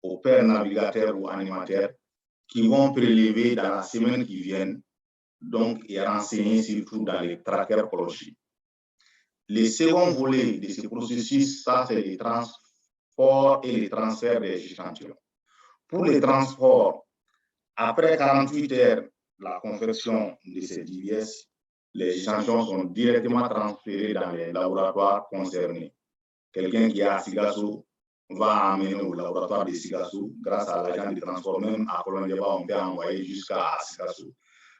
aux pères navigateurs ou animateurs, qui vont prélever dans la semaine qui vient, donc et renseigner surtout dans les trackers Closhi. Le second volet de ce processus, ça c'est les transports et les transferts des échantillons. Pour les transports, après 48 heures, la confection de ces DBS, les échantillons sont directement transférés dans les laboratoires concernés. Quelqu'un qui est à Sigasso va amener au laboratoire de Sigasso grâce à l'agent de transport, même à Colombiaba, on peut envoyer jusqu'à Sigasso.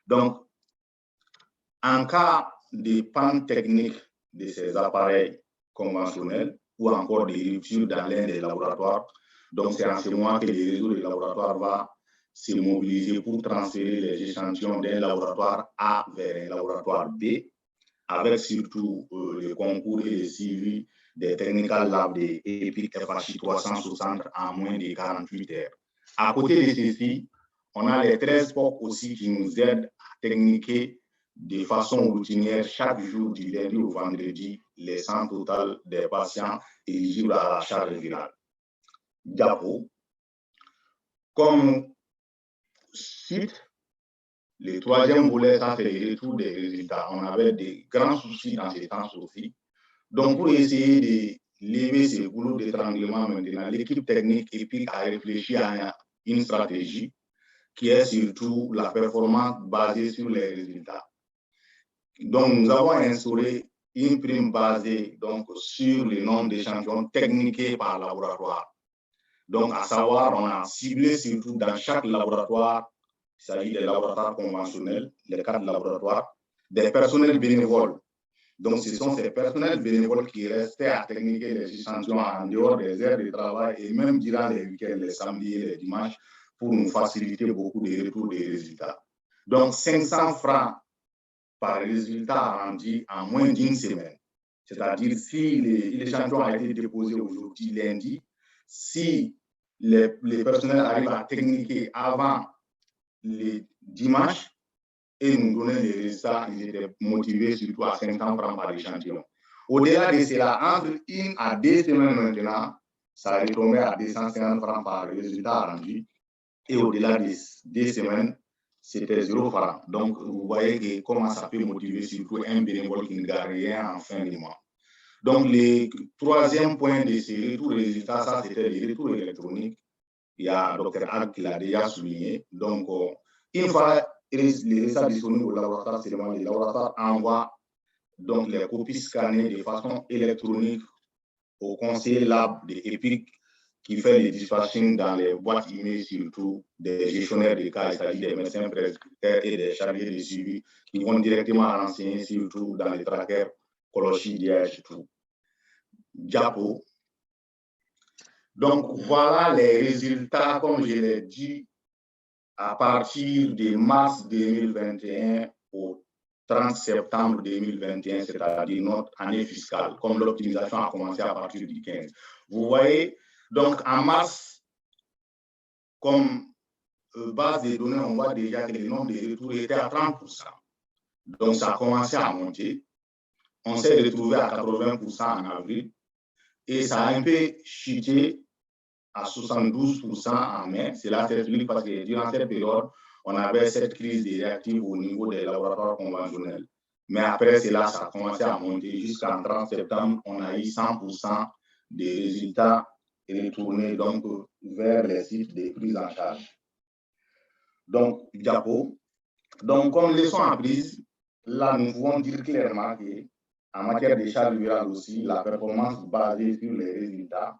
Donc, en cas de panne technique de ces appareils conventionnels ou encore des ruptures dans l'un des laboratoires, donc c'est en ce moment que le réseau des laboratoires va se mobiliser pour transférer les échantillons d'un laboratoire A vers un laboratoire B, avec surtout le concours et le suivi des technical labs de EPIC FHI 360 en moins de 48 heures. À côté de ceci, on a les 13 POC aussi qui nous aident à techniquer de façon routinière chaque jour du lundi au vendredi les 100 total des patients éligibles à la charge virale. Diapo. Comme suite, le troisième volet, ça c'est le retour des résultats. On avait des grands soucis dans ces temps aussi. Donc, pour essayer de lever ces boulots d'étranglement maintenant, l'équipe technique EPIC a réfléchi à une stratégie qui est surtout la performance basée sur les résultats. Donc, nous avons instauré une prime basée donc, sur le nombre d'échantillons techniqués par laboratoire. Donc, à savoir, on a ciblé surtout dans chaque laboratoire, il s'agit des laboratoires conventionnels, les 4 laboratoires, des personnels bénévoles. Donc, ce sont ces personnels bénévoles qui restaient à techniquer les échantillons en dehors des heures de travail et même durant les week-ends, les samedis et les dimanches pour nous faciliter beaucoup de retours des résultats. Donc, 500 francs par résultat rendu en moins d'une semaine. C'est-à-dire, si l'échantillon a été déposé aujourd'hui, lundi, si les personnels arrivent à techniquer avant le dimanche et nous donner les résultats, ils étaient motivés surtout à 500 francs par échantillon. Au-delà de cela, entre 1 à 2 semaines maintenant, ça retombait à 250 francs par résultat rendu. Et au-delà de 2 semaines, c'était 0 francs. Donc, vous voyez comment ça peut motiver surtout un bénévole qui ne gagne rien en fin de mois. Donc, le troisième point de ces retours résultats, ça, c'était les retours électroniques. Il y a Dr. Ag qui l'a déjà souligné. Donc, une fois les résultats disponibles au laboratoire, c'est le laboratoire envoie donc les copies scannées de façon électronique au conseiller lab de EPIC qui fait les dispatching dans les boîtes email, surtout des gestionnaires de cas, c'est-à-dire des médecins prescripteurs et des chargés de suivi qui vont directement renseigner, surtout dans les trackers, Kolochi, DH et tout. Diapo. Donc, voilà les résultats, comme je l'ai dit, à partir de mars 2021 au 30 septembre 2021, c'est-à-dire notre année fiscale, comme l'optimisation a commencé à partir du 15. Vous voyez, donc en mars, comme base de données, on voit déjà que le nombre de retours était à 30%. Donc ça a commencé à monter. On s'est retrouvé à 80% en avril et ça a un peu chuté à 72% en mai. Cela s'explique parce que durant cette période, on avait cette crise des réactifs au niveau des laboratoires conventionnels. Mais après cela, ça a commencé à monter jusqu'en 30 septembre. On a eu 100% des résultats retournés donc, vers les sites de prise en charge. Donc, diapo. Donc, comme leçon apprise, là, nous pouvons dire clairement qu'en matière de charge virale aussi, la performance basée sur les résultats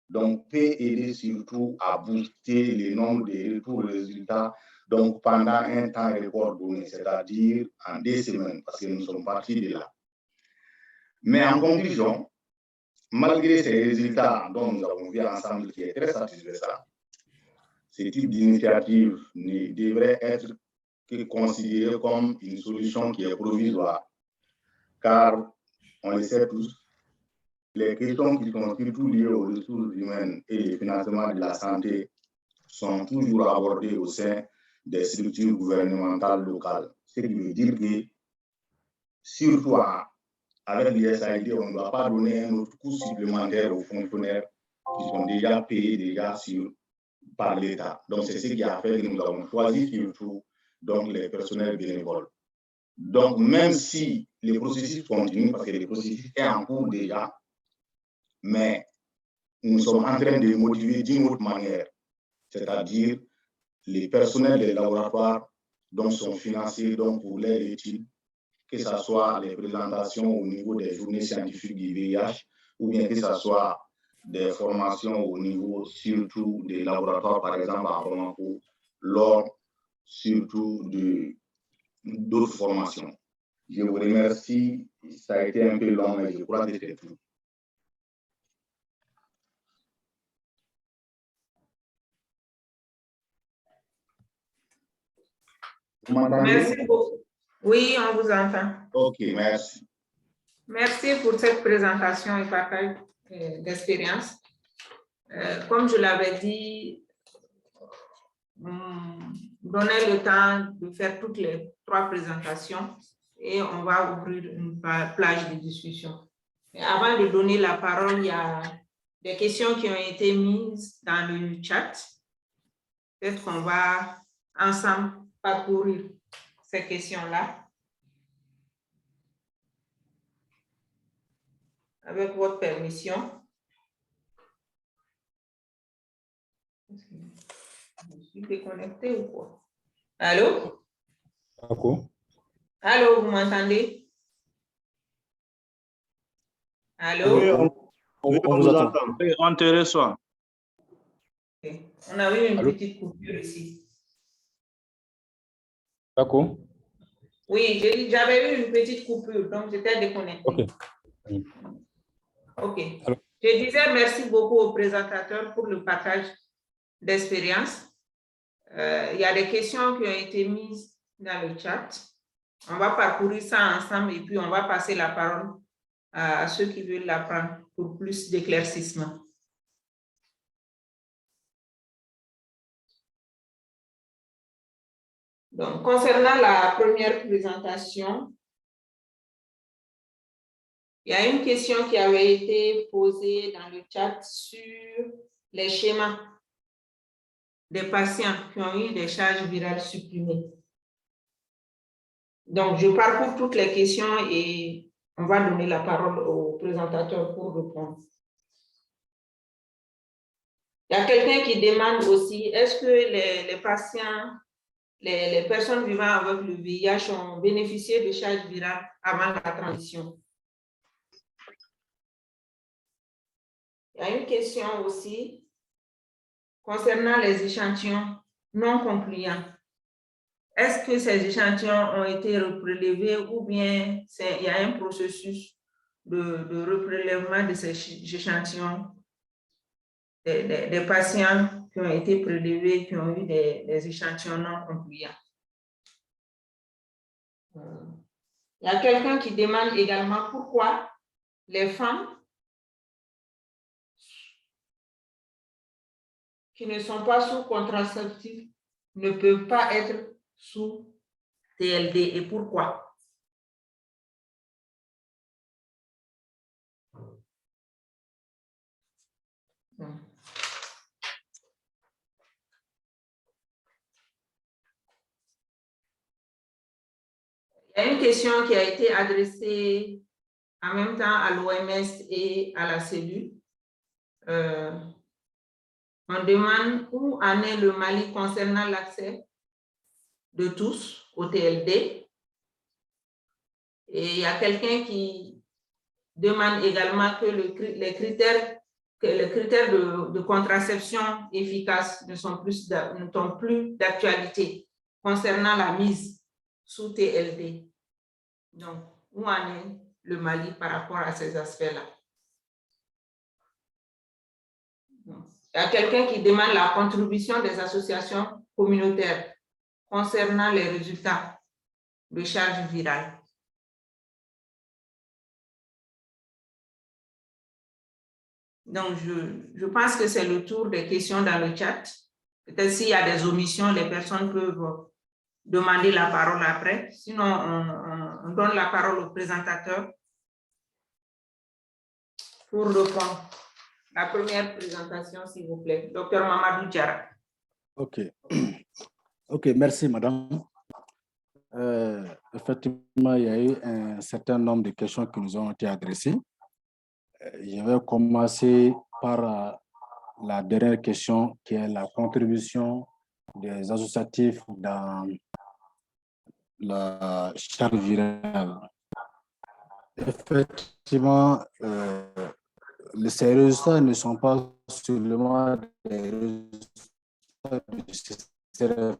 donc, peut aider surtout à booster le nombre de retours résultats donc pendant un temps record donné, c'est-à-dire en 2 semaines, parce que nous sommes partis de là. Mais en conclusion, malgré ces résultats dont nous avons vu ensemble qui est très satisfaisant, ce type d'initiative ne devrait être que considéré comme une solution qui est provisoire, car on le sait tous, les questions qui sont surtout liées aux ressources humaines et au financement de la santé sont toujours abordées au sein des structures gouvernementales locales. Ce qui veut dire que, surtout avec l'USAID, on ne doit pas donner un autre coût supplémentaire aux fonctionnaires qui sont déjà payés par l'État. Donc, c'est ce qui a fait que nous avons choisi surtout donc, les personnels bénévoles. Donc, même si le processus continue, parce que le processus est en cours déjà, mais nous sommes en train de motiver d'une autre manière, c'est-à-dire les personnels des laboratoires dont sont financés donc, pour les études, que ce soit les présentations au niveau des journées scientifiques du VIH, ou bien que ce soit des formations au niveau surtout des laboratoires, par exemple à Bamako, lors surtout d'autres formations. Je vous remercie, ça a été un peu long, mais je crois que c'était tout. Merci beaucoup. Oui, on vous entend. OK, merci. Merci pour cette présentation et partage d'expérience. Comme je l'avais dit, donnez le temps de faire toutes les 3 présentations et on va ouvrir une plage de discussion. Et avant de donner la parole, il y a des questions qui ont été mises dans le chat. Peut-être qu'on va ensemble parcourir ces questions-là. Avec votre permission. Je suis déconnecté ou quoi? Allô? D'accord. Allô, vous m'entendez? Allô? Oui, on vous attend. Oui, on te reçoit. Okay. On a eu une Allô? petite coupure ici. D'accord. Oui, j'avais eu une petite coupure, donc j'étais déconnecté. OK. OK. Alors. Je disais merci beaucoup aux présentateurs pour le partage d'expérience. Il y a des questions qui ont été mises dans le chat. On va parcourir ça ensemble et puis on va passer la parole à ceux qui veulent la prendre pour plus d'éclaircissement. Donc, concernant la première présentation, il y a une question qui avait été posée dans le chat sur les schémas des patients qui ont eu des charges virales supprimées. Donc, je parcours toutes les questions et on va donner la parole au présentateur pour répondre. Il y a quelqu'un qui demande aussi, est-ce que les patients, les personnes vivant avec le VIH ont bénéficié de charges virales avant la transition? Il y a une question aussi concernant les échantillons non concluants. Est-ce que ces échantillons ont été reprélevés ou bien il y a un processus de reprélèvement de ces échantillons des patients qui ont été prélevés, qui ont eu des échantillons non concluants? Il y a quelqu'un qui demande également pourquoi les femmes qui ne sont pas sous contraceptif ne peuvent pas être sous TLD et pourquoi? Il y a une question qui a été adressée en même temps à l'OMS et à la cellule. On demande où en est le Mali concernant l'accès de tous au TLD. Et il y a quelqu'un qui demande également que les critères de contraception efficace ne sont plus d'actualité concernant la mise sous TLD. Donc, où en est le Mali par rapport à ces aspects-là? Il y a quelqu'un qui demande la contribution des associations communautaires concernant les résultats de charges virales. Donc, je pense que c'est le tour des questions dans le chat. Peut-être s'il y a des omissions, les personnes peuvent demander la parole après. Sinon, on donne la parole au présentateur pour répondre. La première présentation, s'il vous plaît. Docteur Mamadou Diarra. OK. OK, merci, madame. Effectivement, il y a eu un certain nombre de questions qui nous ont été adressées. Je vais commencer par la dernière question, qui est la contribution des associatifs dans la charge virale. Effectivement, ces résultats ne sont pas seulement des résultats du CCRF.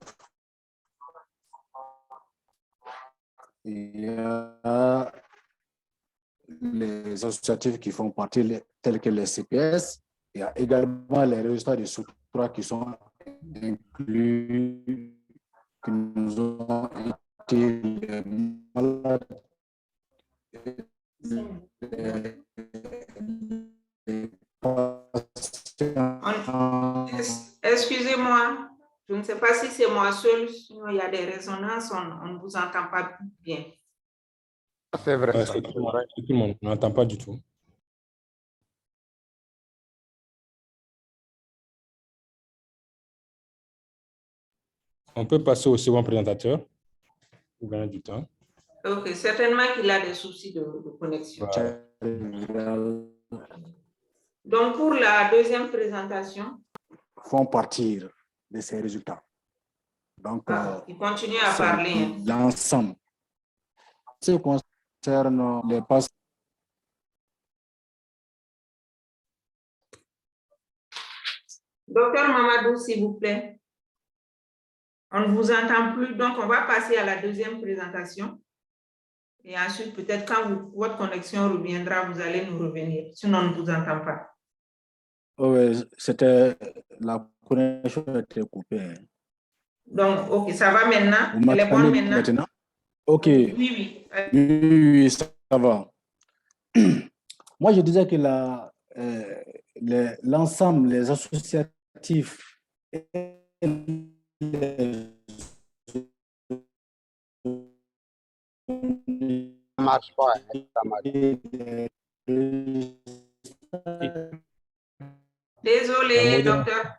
Il y a les associatifs qui font partie, tels que les CPS. Il y a également les résultats de Soutra qui sont inclus, qui nous ont été les malades. Excusez-moi, je ne sais pas si c'est moi seul, sinon il y a des résonances, on ne vous entend pas bien. C'est vrai. C'est tout le monde, on n'entend pas du tout. On peut passer au second présentateur pour gagner du temps. Ok, certainement qu'il a des soucis de connexion. Voilà. Donc, pour la deuxième présentation, font partir de ces résultats. Donc, il continue à parler. L'ensemble. Ce qui concerne les passes. Docteur Mamadou, s'il vous plaît. On ne vous entend plus, donc on va passer à la deuxième présentation. Et ensuite, peut-être quand votre connexion reviendra, vous allez nous revenir. Sinon, on ne vous entend pas. Oui, c'était la connexion était coupée. Donc, ok, ça va maintenant? Vous Elle est bonne maintenant? Ok. Oui. Oui, ça va. Moi, je disais que l'ensemble, les associatifs et Ça marche pas. Ça marche. Désolé, docteur.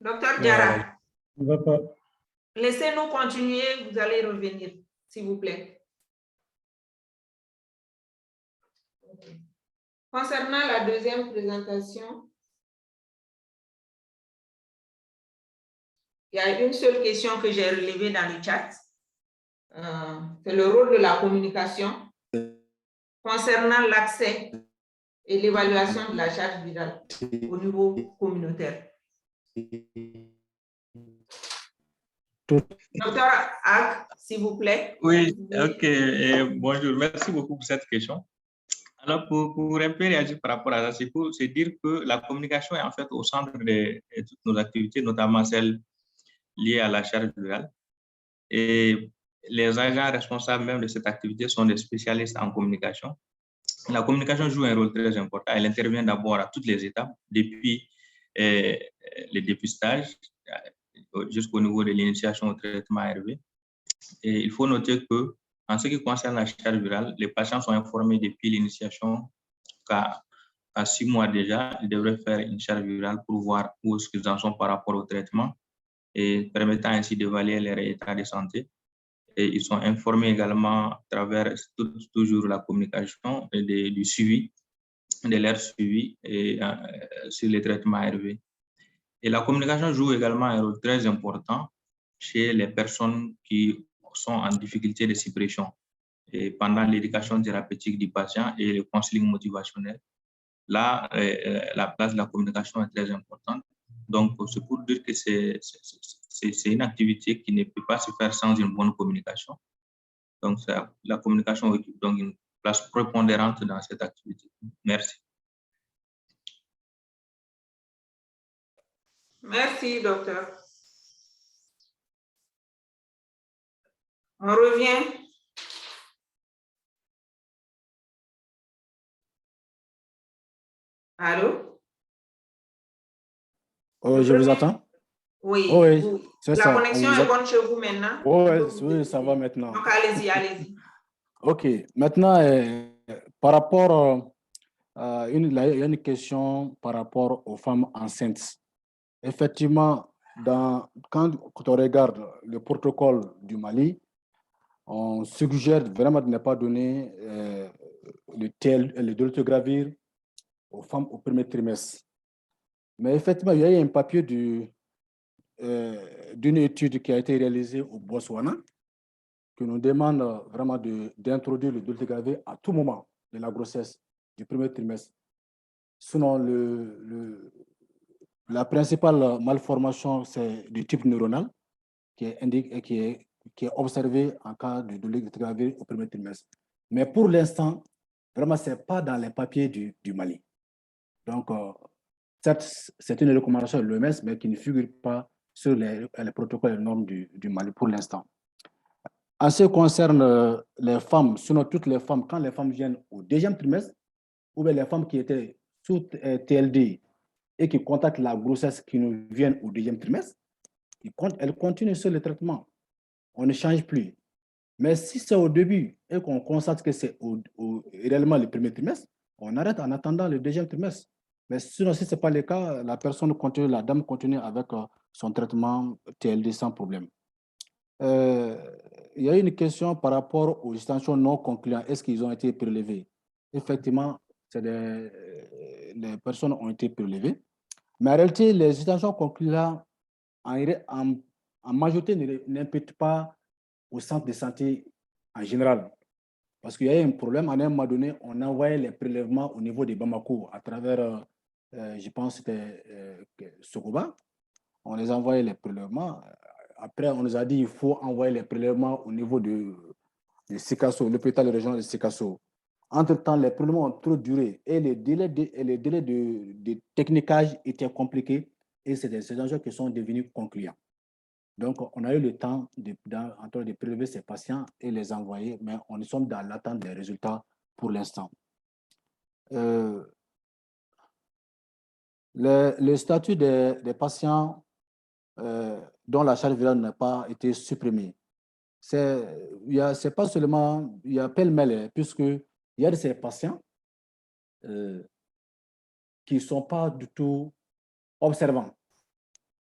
Docteur Diarra. On va pas. Laissez-nous continuer, vous allez revenir, s'il vous plaît. Concernant la deuxième présentation, il y a une seule question que j'ai relevée dans le chat. C'est le rôle de la communication concernant l'accès et l'évaluation de la charge virale au niveau communautaire. Docteur Ak, s'il vous plaît. Oui, ok. Bonjour, merci beaucoup pour cette question. Alors, pour un peu réagir par rapport à ça, c'est pour se dire que la communication est en fait au centre de toutes nos activités, notamment celles liées à la charge virale. Et les agents responsables même de cette activité sont des spécialistes en communication. La communication joue un rôle très important. Elle intervient d'abord à toutes les étapes, depuis les dépistages jusqu'au niveau de l'initiation au traitement ARV. Et il faut noter que, en ce qui concerne la charge virale, les patients sont informés depuis l'initiation qu'à 6 mois déjà, ils devraient faire une charge virale pour voir où est-ce qu'ils en sont par rapport au traitement et permettant ainsi d'évaluer leur état de santé. Et ils sont informés également à travers toujours la communication et du suivi, de leur suivi et, sur les traitements ARV. Et la communication joue également un rôle très important chez les personnes qui sont en difficulté de suppression et pendant l'éducation thérapeutique du patient et le counseling motivationnel. Là, la place de la communication est très importante. Donc, c'est pour dire que c'est une activité qui ne peut pas se faire sans une bonne communication. Donc, la communication occupe donc une place prépondérante dans cette activité. Merci. Merci, docteur. On revient. Allô? Oh, je vous attends. Oui, oh, oui, c'est la ça. connexion est bonne chez vous maintenant? Oh, oui, ça va maintenant. Donc, allez-y, allez-y. OK. Maintenant, par rapport il y a une question par rapport aux femmes enceintes. Effectivement, quand on regarde le protocole du Mali, on suggère vraiment de ne pas donner le dolutegravir aux femmes au premier trimestre. Mais effectivement, il y a eu un papier d'une étude qui a été réalisée au Botswana qui nous demande vraiment d'introduire le dolutegravir à tout moment de la grossesse du premier trimestre. Sinon, la principale malformation, c'est du type neuronal qui est observé en cas de dolutegravir au premier trimestre. Mais pour l'instant, vraiment, ce n'est pas dans les papiers du Mali. Donc, certes, c'est une recommandation de l'OMS, mais qui ne figure pas sur les protocoles et les normes du Mali pour l'instant. En ce qui concerne les femmes, sinon toutes les femmes, quand les femmes viennent au deuxième trimestre, ou bien les femmes qui étaient sous TLD et qui contactent la grossesse qui nous viennent au deuxième trimestre, elles continuent sur le traitement. On ne change plus. Mais si c'est au début et qu'on constate que c'est réellement le premier trimestre, on arrête en attendant le deuxième trimestre. Mais sinon, si ce n'est pas le cas, la dame continue avec son traitement TLD sans problème. Il y a une question par rapport aux extensions non concluantes. Est-ce qu'ils ont été prélevés? Effectivement, les personnes ont été prélevées. Mais en réalité, les extensions concluantes, en majorité, n'impliquent pas au centre de santé en général. Parce qu'il y a eu un problème, à un moment donné, on envoyait les prélèvements au niveau de Bamako à travers, je pense, c'était Sokoba. On les envoyait les prélèvements. Après, on nous a dit qu'il faut envoyer les prélèvements au niveau de Sikasso, l'hôpital régional de Sikasso. Entre-temps, les prélèvements ont trop duré et les délais de technicage étaient compliqués et c'est des enjeux qui sont devenus concluants. Donc, on a eu le temps de prélever ces patients et les envoyer, mais on sommes dans l'attente des résultats pour l'instant. Le statut des patients dont la charge virale n'a pas été supprimée, c'est pas seulement, il y a pêle-mêle, puisqu'il y a de ces patients qui ne sont pas du tout observants.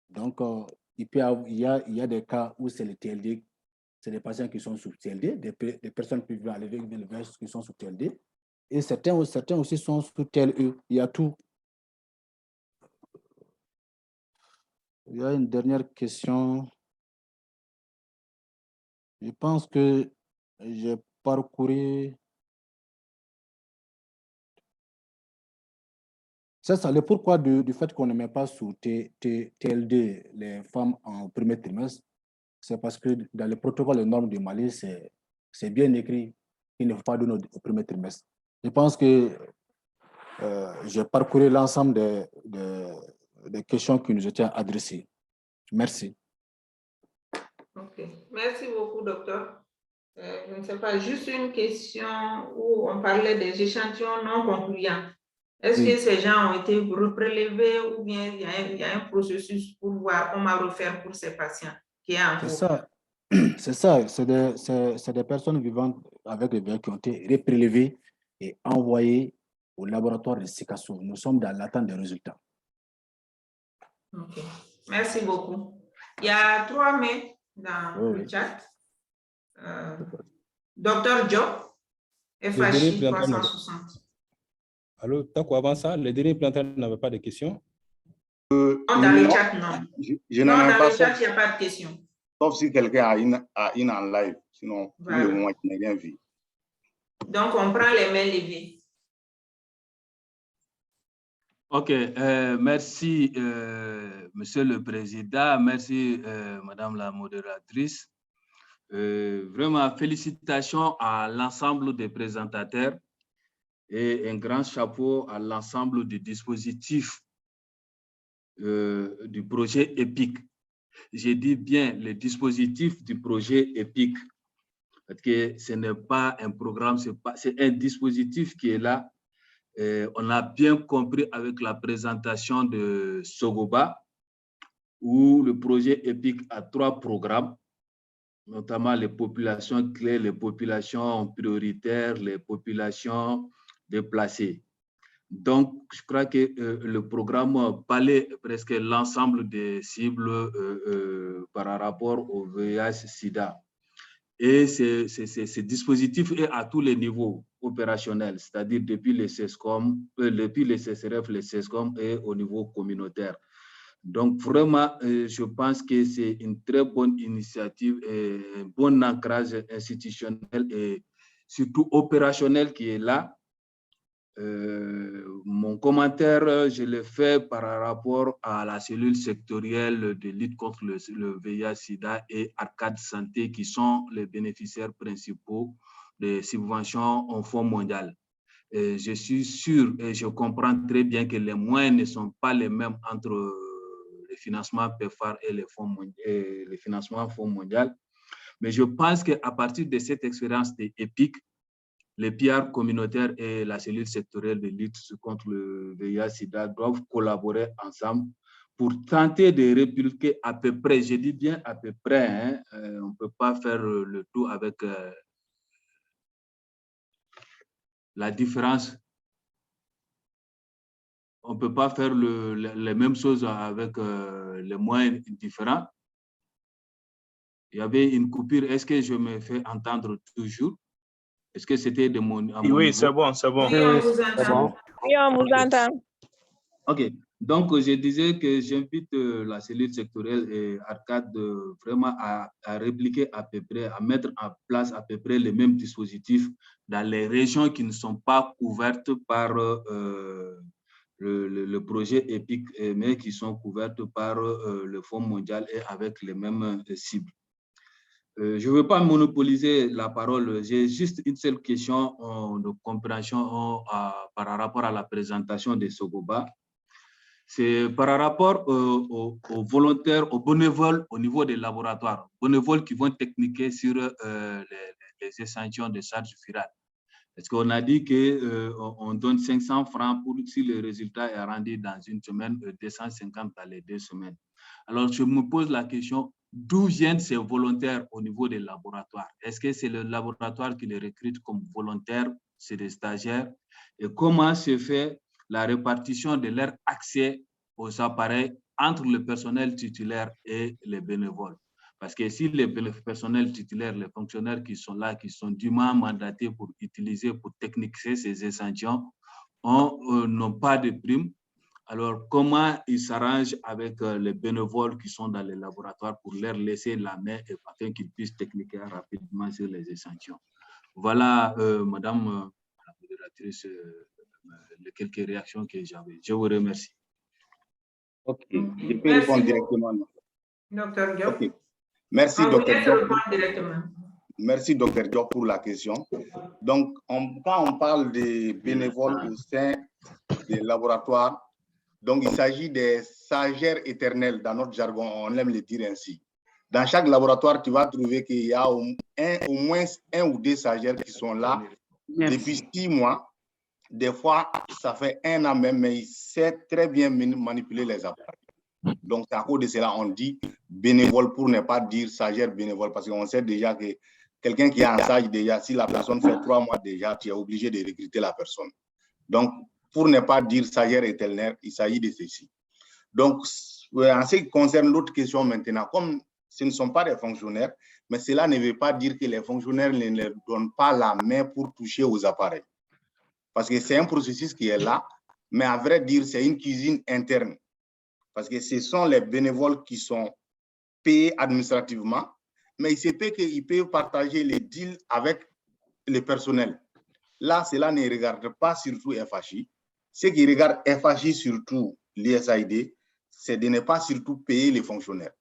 Donc, il y a des cas où c'est le TLD, c'est des patients qui sont sous TLD, des personnes qui vivent avec le qui sont sous TLD, et certains aussi sont sous TLE. Il y a tout. Il y a une dernière question. Je pense que j'ai parcouru. C'est ça, le pourquoi du fait qu'on ne met pas sous TLD les femmes en premier trimestre, c'est parce que dans le protocole de normes du Mali, c'est bien écrit qu'il ne faut pas donner au premier trimestre. Je pense que j'ai parcouru l'ensemble des questions qui nous étaient adressées. Merci. Ok, merci beaucoup, docteur. Je ne sais pas, juste une question où on parlait des échantillons non concluants. Est-ce que ces gens ont été reprélevés ou bien il y a un processus pour voir comment refaire pour ces patients qui est en cours? C'est ça, c'est des personnes vivant avec le VIH qui ont été reprélevées et envoyées au laboratoire de Sikasso. Nous sommes dans l'attente des résultats. Ok, merci beaucoup. Il y a 3 mains dans le chat. Docteur Job, FHI 360. Allô, Tako, avant ça, les derniers planteurs n'avaient pas de questions? Non, dans le chat, non. Non, dans le chat, il n'y a pas de questions. Sauf si quelqu'un a une en live. Sinon, pour le moment, je n'ai rien vu. Donc, on prend les mains levées. Ok, merci, Monsieur le Président. Merci, Madame la modératrice. Vraiment, félicitations à l'ensemble des présentateurs et un grand chapeau à l'ensemble du dispositif du projet EPIC. J'ai dit bien le dispositif du projet EPIC, parce que ce n'est pas un programme, c'est un dispositif qui est là. On a bien compris avec la présentation de Sogoba, où le projet EPIC a 3 programmes, notamment les populations clés, les populations prioritaires, les populations déplacées. Donc, je crois que le programme balaie presque l'ensemble des cibles par rapport au VIH-Sida. Et ce dispositif est à tous les niveaux opérationnels, c'est-à-dire depuis les CESCOM, depuis les CSRF, les CESCOM et au niveau communautaire. Donc, vraiment, je pense que c'est une très bonne initiative et un bon ancrage institutionnel et surtout opérationnel qui est là. Mon commentaire, je l'ai fait par rapport à la cellule sectorielle de lutte contre le VIH-Sida et Arcade Santé qui sont les bénéficiaires principaux des subventions au Fonds mondial. Et je suis sûr et je comprends très bien que les moyens ne sont pas les mêmes entre les financements PEFAR et les financements Fonds mondial. Mais je pense qu'à partir de cette expérience de EPIC, les PR communautaires et la cellule sectorielle de lutte contre le VIH-Sida doivent collaborer ensemble pour tenter de répliquer à peu près, je dis bien à peu près, hein, on ne peut pas faire le tout avec la différence. On ne peut pas faire les mêmes choses avec les moyens différents. Il y avait une coupure. Est-ce que je me fais entendre toujours? Est-ce que c'était de mon... Oui, c'est bon, c'est bon. Oui, on vous entend. Oui, on vous entend. OK. Donc, je disais que j'invite la cellule sectorielle et Arcade vraiment à répliquer à peu près, à mettre en place à peu près les mêmes dispositifs dans les régions qui ne sont pas couvertes par le projet EPIC, mais qui sont couvertes par le Fonds mondial et avec les mêmes cibles. Je ne veux pas monopoliser la parole. J'ai juste une seule question de compréhension par rapport à la présentation de Sogoba. C'est par rapport aux volontaires, aux bénévoles au niveau des laboratoires, bénévoles qui vont techniquer sur les échantillons de charge virale. Parce qu'on a dit qu'on donne 500 francs pour si le résultat est rendu dans une semaine, 250 dans les 2 semaines. Alors, je me pose la question, d'où viennent ces volontaires au niveau des laboratoires? Est-ce que c'est le laboratoire qui les recrute comme volontaires, c'est des stagiaires? Et comment se fait la répartition de leur accès aux appareils entre le personnel titulaire et les bénévoles? Parce que si les personnels titulaires, les fonctionnaires qui sont là, qui sont dûment mandatés pour utiliser, pour techniquer ces échantillons, n'ont pas de prime, alors comment ils s'arrangent avec les bénévoles qui sont dans les laboratoires pour leur laisser la main afin qu'ils puissent techniquer rapidement sur les échantillons? Voilà, Madame la modératrice, les quelques réactions que j'avais. Je vous remercie. OK. Je peux répondre directement. Docteur Diop. OK. Merci, On Docteur Diop. directement. Merci, Docteur Diop, pour la question. Donc, quand on parle des bénévoles au sein des laboratoires, donc il s'agit des stagiaires éternels. Dans notre jargon, on aime le dire ainsi. Dans chaque laboratoire, tu vas trouver qu'il y a au moins 1 ou 2 stagiaires qui sont là depuis 6 mois. Des fois, ça fait 1 an même, mais il sait très bien manipuler les appareils. Donc, c'est à cause de cela on dit bénévole pour ne pas dire stagiaire bénévole, parce qu'on sait déjà que quelqu'un qui est en stage déjà, si la personne fait 3 mois déjà, tu es obligé de recruter la personne. Donc, pour ne pas dire stagiaire éternel, il s'agit de ceci. Donc, en ce qui concerne l'autre question maintenant, comme ce ne sont pas des fonctionnaires, mais cela ne veut pas dire que les fonctionnaires ne leur donnent pas la main pour toucher aux appareils. Parce que c'est un processus qui est là, mais à vrai dire, c'est une cuisine interne. Parce que ce sont les bénévoles qui sont payés administrativement, mais il se peut qu'ils peuvent partager les deals avec le personnel. Là, cela ne regarde pas surtout FHI. Ce qui regarde FHI, surtout l'ISAID, c'est de ne pas surtout payer les fonctionnaires.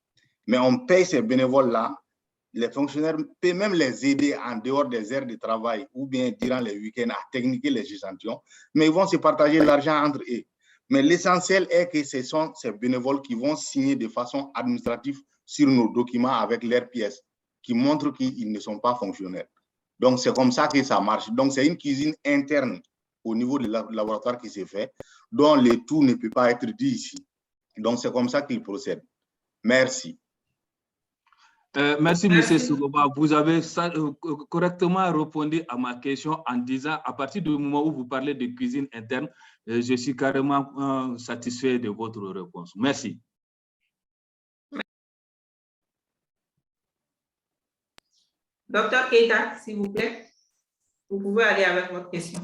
Mais on paye ces bénévoles-là. Les fonctionnaires peuvent même les aider en dehors des heures de travail ou bien durant les week-ends à techniquer les échantillons, mais ils vont se partager l'argent entre eux. Mais l'essentiel est que ce sont ces bénévoles qui vont signer de façon administrative sur nos documents avec leurs pièces, qui montrent qu'ils ne sont pas fonctionnaires. Donc, c'est comme ça que ça marche. Donc, c'est une cuisine interne au niveau du laboratoire qui s'est fait, dont le tout ne peut pas être dit ici. Donc, c'est comme ça qu'ils procèdent. Merci. Merci, M. Sogoba. Vous avez correctement répondu à ma question en disant, à partir du moment où vous parlez de cuisine interne, je suis carrément satisfait de votre réponse. Merci. Docteur Keita, s'il vous plaît, vous pouvez aller avec votre question.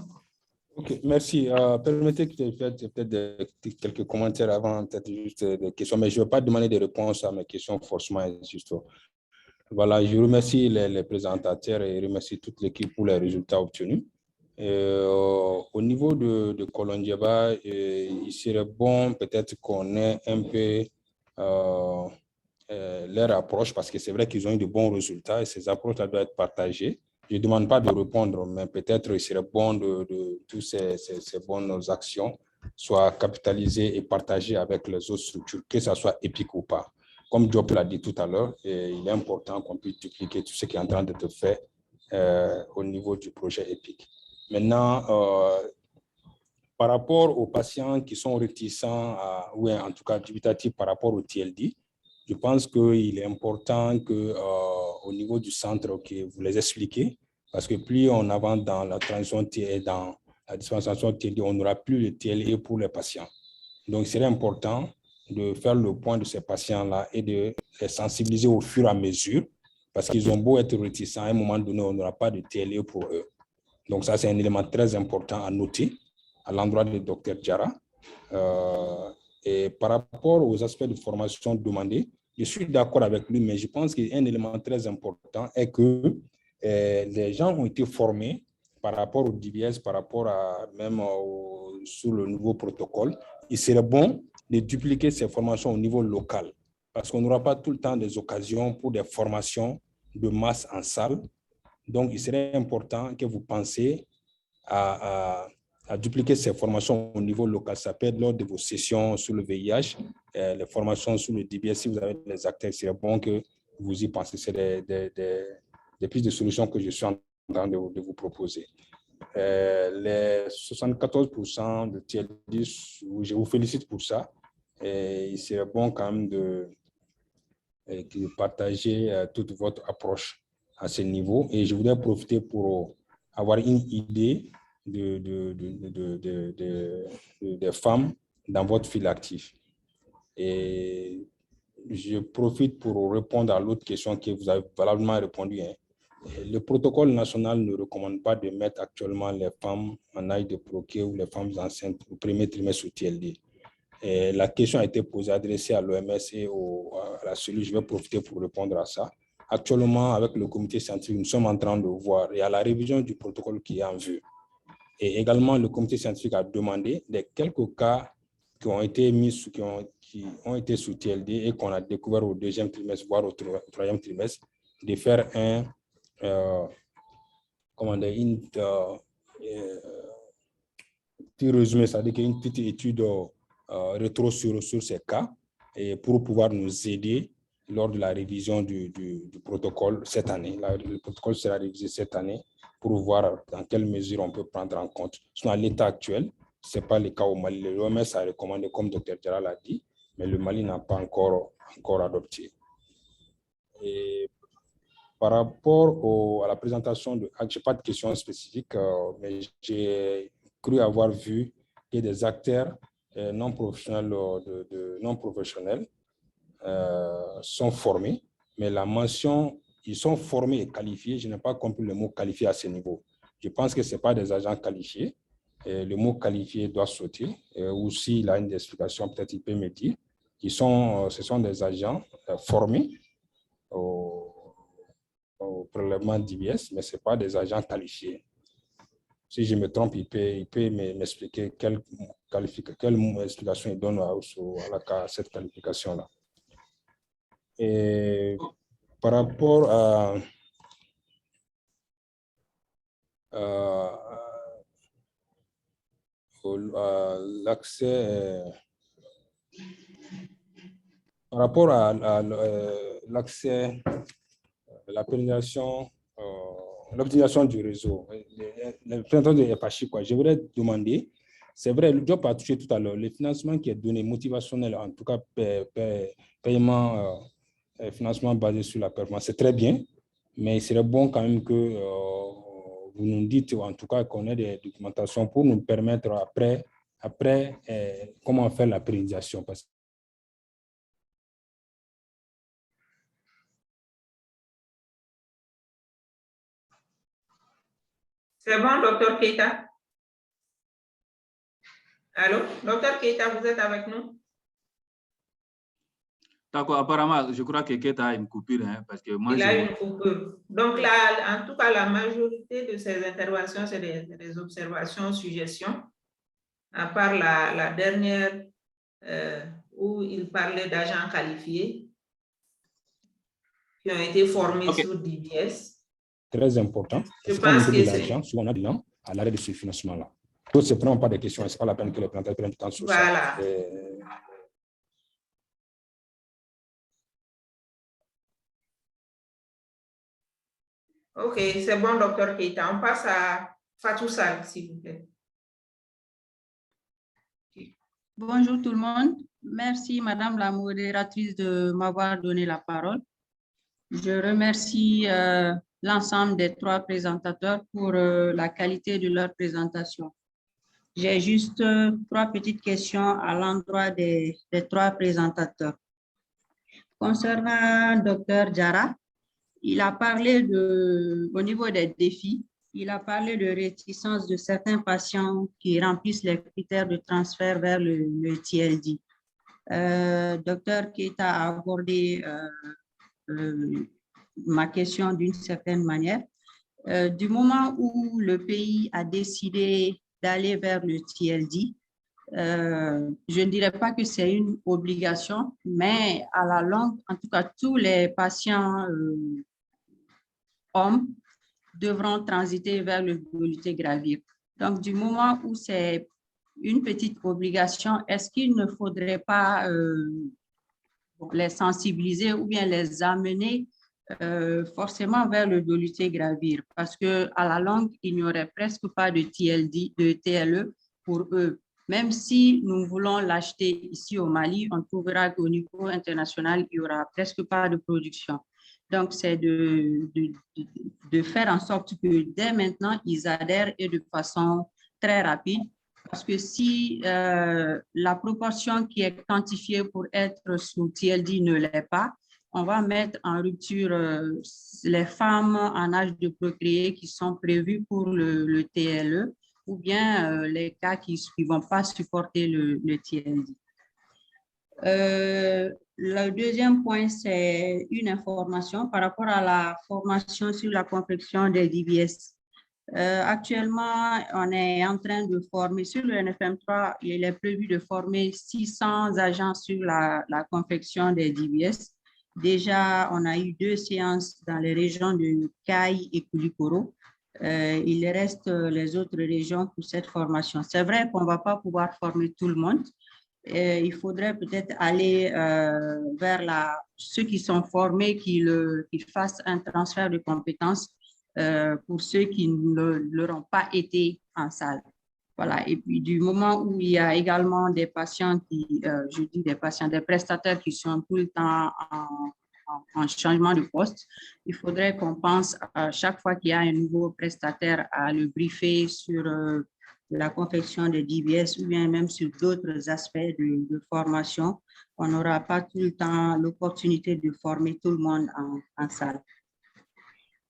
OK, merci. Permettez que je fasse peut-être quelques commentaires avant, peut-être juste des questions, mais je ne vais pas demander des réponses à mes questions forcément. Juste. Voilà, je remercie les présentateurs et remercie toute l'équipe pour les résultats obtenus. Au niveau de Kolondiaba, il serait bon peut-être qu'on ait un peu leur approche, parce que c'est vrai qu'ils ont eu de bons résultats et ces approches-là doivent être partagées. Je ne demande pas de répondre, mais peut-être il serait bon de toutes ces bonnes actions soient capitalisées et partagées avec les autres structures, que ce soit EPIC ou pas. Comme Diop l'a dit tout à l'heure, il est important qu'on puisse dupliquer tout ce qui est en train d'être fait au niveau du projet EPIC. Maintenant, par rapport aux patients qui sont réticents, ou en tout cas dubitatifs par rapport au TLD, je pense qu'il est important qu'au niveau du centre, vous les expliquez, parce que plus on avance dans la transition TLD, dans la dispensation TLD, on n'aura plus le TLD pour les patients. Donc, il serait important de faire le point de ces patients-là et de les sensibiliser au fur et à mesure Parce qu'ils ont beau être réticents, à un moment donné, on n'aura pas de TLE pour eux. Donc ça, c'est un élément très important à noter à l'endroit du Dr Diarra. Et par rapport aux aspects de formation demandés, je suis d'accord avec lui, mais je pense qu'un élément très important est que les gens ont été formés par rapport au DBS, par rapport à même sous le nouveau protocole. Il serait bon de dupliquer ces formations au niveau local, parce qu'on n'aura pas tout le temps des occasions pour des formations de masse en salle. Donc, il serait important que vous pensiez à dupliquer ces formations au niveau local. Ça peut être lors de vos sessions sur le VIH, les formations sur le DBS. Si vous avez des acteurs, c'est bon que vous y pensez. C'est des pistes de solutions que je suis en train de vous proposer. Les 74% de TLD, je vous félicite pour ça. Et il serait bon quand même de partager toute votre approche à ce niveau. Et je voudrais profiter pour avoir une idée des femmes dans votre fil actif. Et je profite pour répondre à l'autre question que vous avez valablement répondu. Le protocole national ne recommande pas de mettre actuellement les femmes en âge de procréer ou les femmes enceintes au premier trimestre sous TLD. Et la question a été posée, adressée à l'OMS et à la cellule. Je vais profiter pour répondre à ça. Actuellement, avec le comité scientifique, nous sommes en train de voir, il y a la révision du protocole qui est en vue. Et également, le comité scientifique a demandé des quelques cas qui ont été qui ont été sous TLD et qu'on a découvert au deuxième trimestre, voire au troisième trimestre, de faire un petit résumé, c'est-à-dire une petite étude rétro sur ces cas et pour pouvoir nous aider lors de la révision du protocole cette année. Le protocole sera révisé cette année pour voir dans quelle mesure on peut prendre en compte. Sinon, à l'état actuel, ce n'est pas le cas au Mali. L'OMS a recommandé, comme Dr Diarra l'a dit, mais le Mali n'a pas encore adopté. Et par rapport à la présentation de je n'ai pas de questions spécifiques, mais j'ai cru avoir vu que des acteurs non professionnels sont formés, mais la mention, ils sont formés et qualifiés, je n'ai pas compris le mot qualifié à ce niveau. Je pense que ce n'est pas des agents qualifiés. Le mot qualifié doit sauter, ou s'il a une explication, peut-être il peut me dire. Ce sont des agents formés au prélèvement d'IBS, mais ce n'est pas des agents qualifiés. Si je me trompe, il peut m'expliquer quelle explication il donne à cette qualification-là. Et par rapport à l'accès, par rapport à l'accès, la pérennisation, l'optimisation du réseau, la présentation de FHI, je voudrais demander, c'est vrai, le job a touché tout à l'heure, le financement qui est donné, motivationnel, en tout cas paiement, financement basé sur la performance, c'est très bien, mais il serait bon quand même que vous nous dites, ou en tout cas qu'on ait des documentations pour nous permettre après comment faire la pérennisation. C'est bon, docteur Keita? Allô, docteur Keita, vous êtes avec nous? D'accord, apparemment, je crois que Keita a une coupure. Parce que moi, il a une coupure. Donc là, en tout cas, la majorité de ces interventions, c'est des observations, suggestions, à part la dernière où il parlait d'agents qualifiés qui ont été formés sur DBS. Très important. Je pense que c'est... Souvent, on a des gens à l'arrêt de ce financement-là. Ce ne prennent pas des questions, ce n'est pas la peine que les planteurs prennent du temps sur ça. Ok, c'est bon, docteur Keita. On passe à Fatou Sall, s'il vous plaît. Bonjour tout le monde. Merci, Madame la modératrice, de m'avoir donné la parole. Je remercie l'ensemble des trois présentateurs pour la qualité de leur présentation. J'ai juste trois petites questions à l'endroit des trois présentateurs. Concernant Dr Diarra, il a parlé au niveau des défis, il a parlé de réticence de certains patients qui remplissent les critères de transfert vers le TLD. Docteur Keita a abordé ma question d'une certaine manière. Du moment où le pays a décidé d'aller vers le TLD, je ne dirais pas que c'est une obligation, mais à la longue, en tout cas, tous les patients hommes devront transiter vers le dolutegravir. Donc, du moment où c'est une petite obligation, est-ce qu'il ne faudrait pas les sensibiliser ou bien les amener forcément vers le dolutegravir? Parce qu'à la longue, il n'y aurait presque pas de TLE pour eux. Même si nous voulons l'acheter ici au Mali, on trouvera qu'au niveau international, il n'y aura presque pas de production. Donc, c'est de faire en sorte que dès maintenant, ils adhèrent et de façon très rapide. Parce que si la proportion qui est quantifiée pour être sous TLD ne l'est pas, on va mettre en rupture les femmes en âge de procréer qui sont prévues pour le TLE ou bien les cas qui ne vont pas supporter le TLD. Le deuxième point, c'est une information par rapport à la formation sur la confection des DBS. Actuellement, on est en train de former, sur le NFM3, il est prévu de former 600 agents sur la confection des DBS. Déjà, on a eu 2 séances dans les régions de Kaï et Koulikoro. Il reste les autres régions pour cette formation. C'est vrai qu'on ne va pas pouvoir former tout le monde. Il faudrait peut-être aller vers ceux qui sont formés, qui fassent un transfert de compétences pour ceux qui ne l'auront pas été en salle. Voilà. Et puis, du moment où il y a également des patients des prestataires qui sont tout le temps en changement de poste, il faudrait qu'on pense à chaque fois qu'il y a un nouveau prestataire à le briefer sur la confection des DBS ou bien même sur d'autres aspects de formation. On n'aura pas tout le temps l'opportunité de former tout le monde en salle.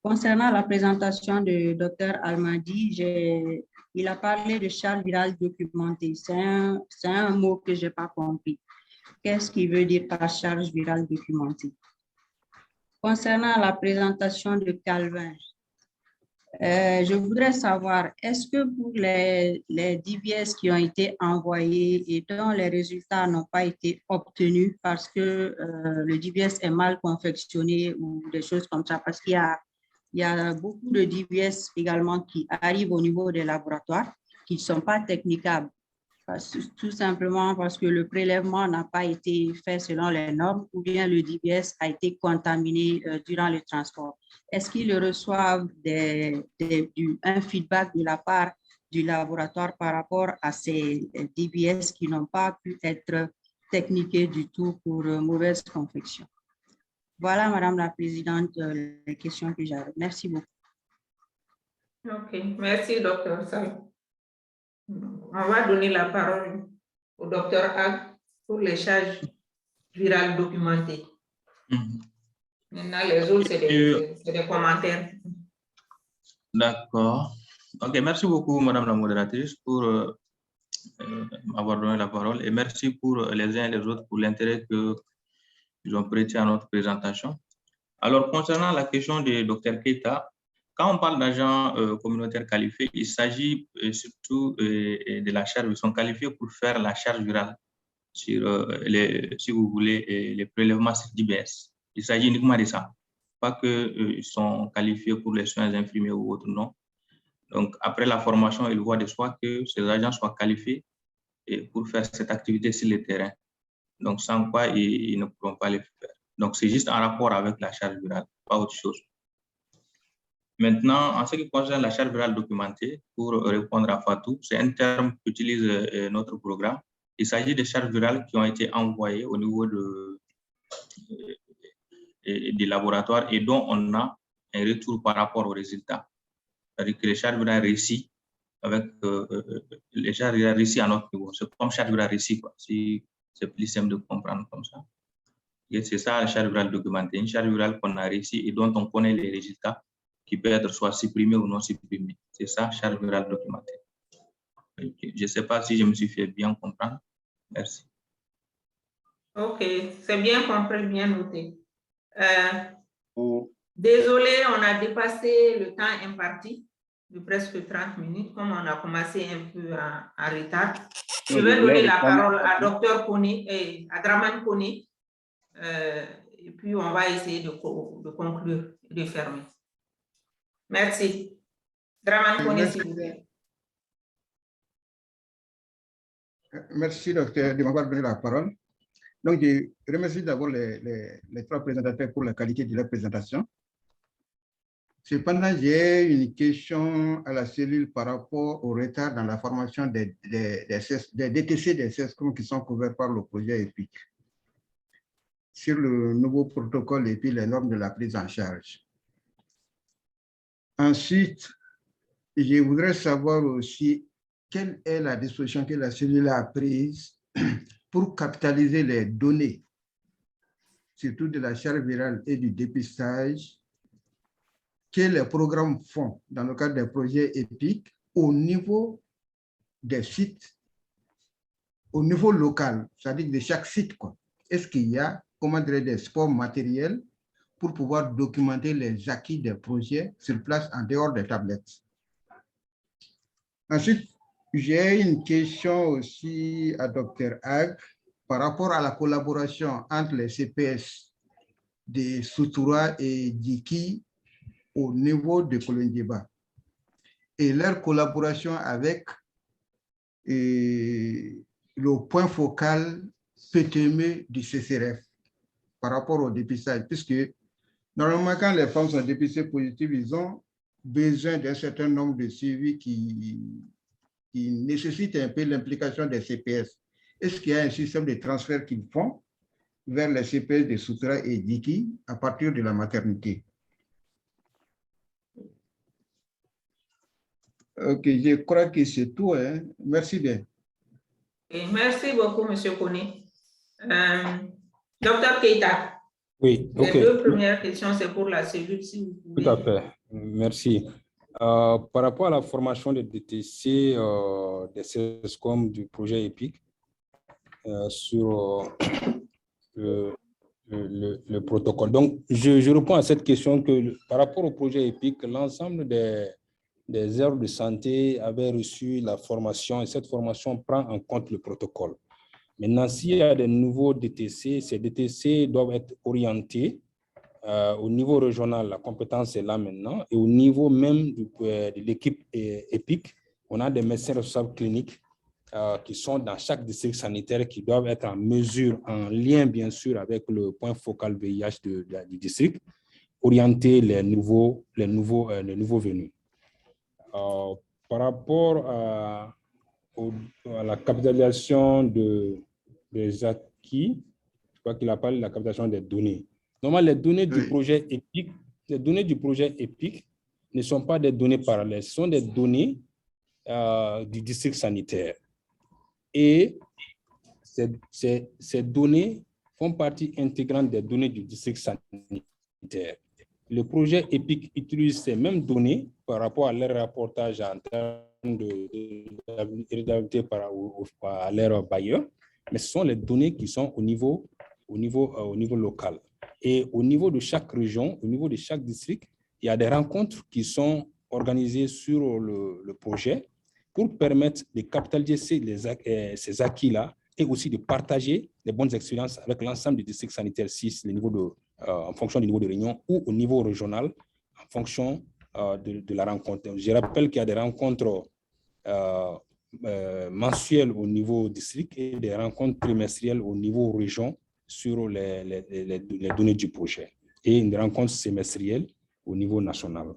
Concernant la présentation de Dr Almadi, il a parlé de charge virale documentée. C'est un mot que je n'ai pas compris. Qu'est-ce qu'il veut dire par charge virale documentée? Concernant la présentation de Calvin, je voudrais savoir, est-ce que pour les DBS qui ont été envoyés et dont les résultats n'ont pas été obtenus parce que le DBS est mal confectionné ou des choses comme ça, parce qu'il y a beaucoup de DBS également qui arrivent au niveau des laboratoires qui ne sont pas technicables, tout simplement parce que le prélèvement n'a pas été fait selon les normes ou bien le DBS a été contaminé durant le transport. Est-ce qu'ils reçoivent un feedback de la part du laboratoire par rapport à ces DBS qui n'ont pas pu être techniqués du tout pour mauvaise confection? Voilà, Madame la Présidente, les questions que j'avais. Merci beaucoup. OK, merci, Dr. Sall. On va donner la parole au Dr. Ag pour les charges virales documentées. Maintenant, les autres, c'est des commentaires. D'accord. OK, merci beaucoup, Madame la modératrice, pour m'avoir donné la parole et merci pour les uns et les autres pour l'intérêt qu'ils ont prêté à notre présentation. Alors, concernant la question de Dr. Keita, quand on parle d'agents communautaires qualifiés, il s'agit surtout de la charge. Ils sont qualifiés pour faire la charge virale sur, si vous voulez, les prélèvements sur DBS. Il s'agit uniquement de ça. Pas qu'ils sont qualifiés pour les soins infirmiers ou autres, non. Donc, après la formation, il voit de soi que ces agents soient qualifiés pour faire cette activité sur le terrain. Donc, sans quoi, ils ne pourront pas le faire. Donc, c'est juste en rapport avec la charge virale, pas autre chose. Maintenant, en ce qui concerne la charge virale documentée, pour répondre à Fatou, c'est un terme qu'utilise notre programme. Il s'agit de charges virales qui ont été envoyées au niveau des laboratoires et dont on a un retour par rapport aux résultats. C'est-à-dire que les charges virales réussies avec les charges virales réussies à notre niveau. C'est comme charge virale réussie, si c'est plus simple de comprendre comme ça. Et c'est ça la charte rurale documentée, une charte rurale qu'on a réussi et dont on connaît les résultats qui peuvent être soit supprimés ou non supprimés. C'est ça, charte rurale documentée. Je ne sais pas si je me suis fait bien comprendre. Merci. OK, c'est bien compris, bien noté. Désolé, on a dépassé le temps imparti de presque 30 minutes, comme on a commencé un peu en retard. Je vais donner la parole à Dr Kone et à Draman Kone, et puis on va essayer de conclure et de fermer. Merci. Draman Kone, s'il vous plaît. Merci, docteur, de m'avoir donné la parole. Donc, je remercie d'abord les trois présentateurs pour la qualité de leur présentation. Cependant, j'ai une question à la cellule par rapport au retard dans la formation des DTC des CESCOM qui sont couverts par le projet EPIC sur le nouveau protocole et puis les normes de la prise en charge. Ensuite, je voudrais savoir aussi quelle est la disposition que la cellule a prise pour capitaliser les données, surtout de la charte virale et du dépistage, que les programmes font dans le cadre des projets EPIC au niveau des sites, au niveau local, c'est-à-dire de chaque site. Est-ce qu'il y a, comment dire, des supports matériels pour pouvoir documenter les acquis des projets sur place en dehors des tablettes? Ensuite, j'ai une question aussi à Dr Ag par rapport à la collaboration entre les CPS de Soutoura et Diki au niveau de Kolonjeba et leur collaboration avec le point focal PTME du CCRF par rapport au dépistage, puisque normalement quand les femmes sont dépistées positives, ils ont besoin d'un certain nombre de suivis qui nécessitent un peu l'implication des CPS. Est-ce qu'il y a un système de transfert qu'ils font vers les CPS de Soutoura et Diki à partir de la maternité? Ok, je crois que c'est tout. Hein. Merci bien. Et merci beaucoup, M. Kone. Dr Keita. Oui, ok. Les deux premières questions, c'est pour la cellule, si vous pouvez. Tout à fait. Merci. Par rapport à la formation des DTC, des CESCOM du projet EPIC sur le protocole. Donc, je réponds à cette question que par rapport au projet EPIC, l'ensemble des aires de santé avaient reçu la formation et cette formation prend en compte le protocole. Maintenant, s'il y a des nouveaux DTC, ces DTC doivent être orientés au niveau régional, la compétence est là maintenant, et au niveau même de l'équipe EPIC, on a des médecins responsables cliniques qui sont dans chaque district sanitaire qui doivent être en mesure, en lien bien sûr avec le point focal VIH du district, orienter les nouveaux venus. Par rapport à la capitalisation des acquis, je crois qu'il a parlé de la capitalisation des données. Normalement, les données du projet EPIC, ne sont pas des données parallèles, ce sont des données du district sanitaire. Et ces données font partie intégrante des données du district sanitaire. Le projet EPIC utilise ces mêmes données par rapport à leur rapportage en termes de rédabilité à leur bailleur, mais ce sont les données qui sont au niveau local. Et au niveau de chaque région, au niveau de chaque district, il y a des rencontres qui sont organisées sur le projet pour permettre de capitaliser ces acquis-là et aussi de partager les bonnes expériences avec l'ensemble des districts sanitaires 6, en fonction du niveau de réunion ou au niveau régional, en fonction de la rencontre. Je rappelle qu'il y a des rencontres mensuelles au niveau district et des rencontres trimestrielles au niveau région sur les données du projet et une rencontre semestrielle au niveau national.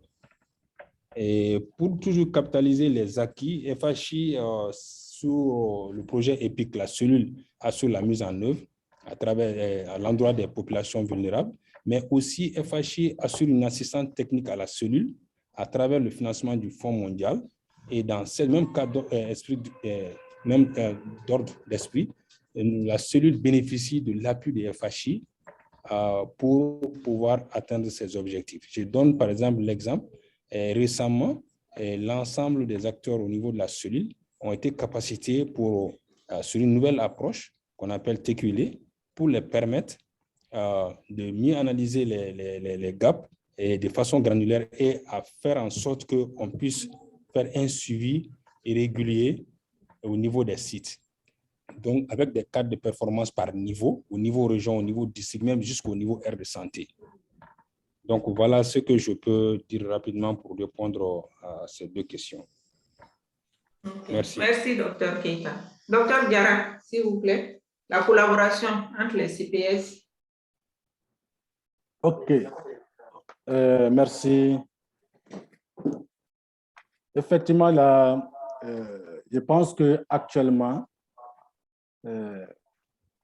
Et pour toujours capitaliser les acquis, FHI sur le projet EPIC, la cellule assure la mise en œuvre à l'endroit des populations vulnérables, mais aussi FHI assure une assistance technique à la cellule à travers le financement du Fonds mondial. Et dans ce même cadre d'ordre d'esprit, la cellule bénéficie de l'appui des FHI pour pouvoir atteindre ces objectifs. Je donne par exemple l'exemple, récemment, l'ensemble des acteurs au niveau de la cellule ont été capacités sur une nouvelle approche qu'on appelle TQLE pour les permettre de mieux analyser les gaps et de façon granulaire et à faire en sorte qu'on puisse faire un suivi régulier au niveau des sites. Donc, avec des cadres de performance par niveau, au niveau région, au niveau district, même jusqu'au niveau aire de santé. Donc, voilà ce que je peux dire rapidement pour répondre à ces deux questions. Okay. Merci. Merci, Dr. Keita. Dr. Diarra, s'il vous plaît, la collaboration entre les CPS. OK. Merci. Effectivement, je pense qu'actuellement,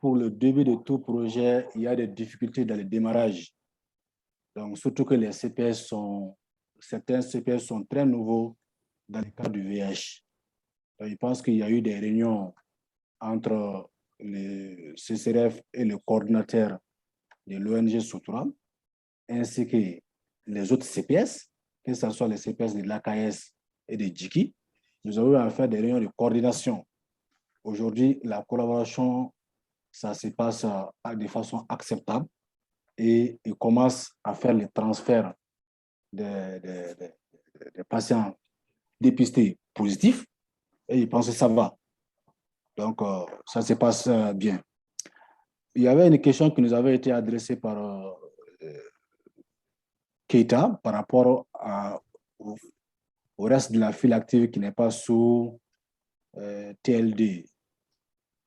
pour le début de tout projet, il y a des difficultés dans le démarrage. Donc, surtout que les CPS certains CPS sont très nouveaux dans le cadre du VIH. Donc, je pense qu'il y a eu des réunions entre le CCRF et le coordinateur de l'ONG Soutura, ainsi que les autres CPS, que ce soit les CPS de l'AKS et de JIKI. Nous avons eu à faire des réunions de coordination. Aujourd'hui, la collaboration, ça se passe de façon acceptable et ils commencent à faire le transfert des patients dépistés positifs et ils pensent que ça va. Donc, ça se passe bien. Il y avait une question qui nous avait été adressée par Keita par rapport au reste de la file active qui n'est pas sous TLD.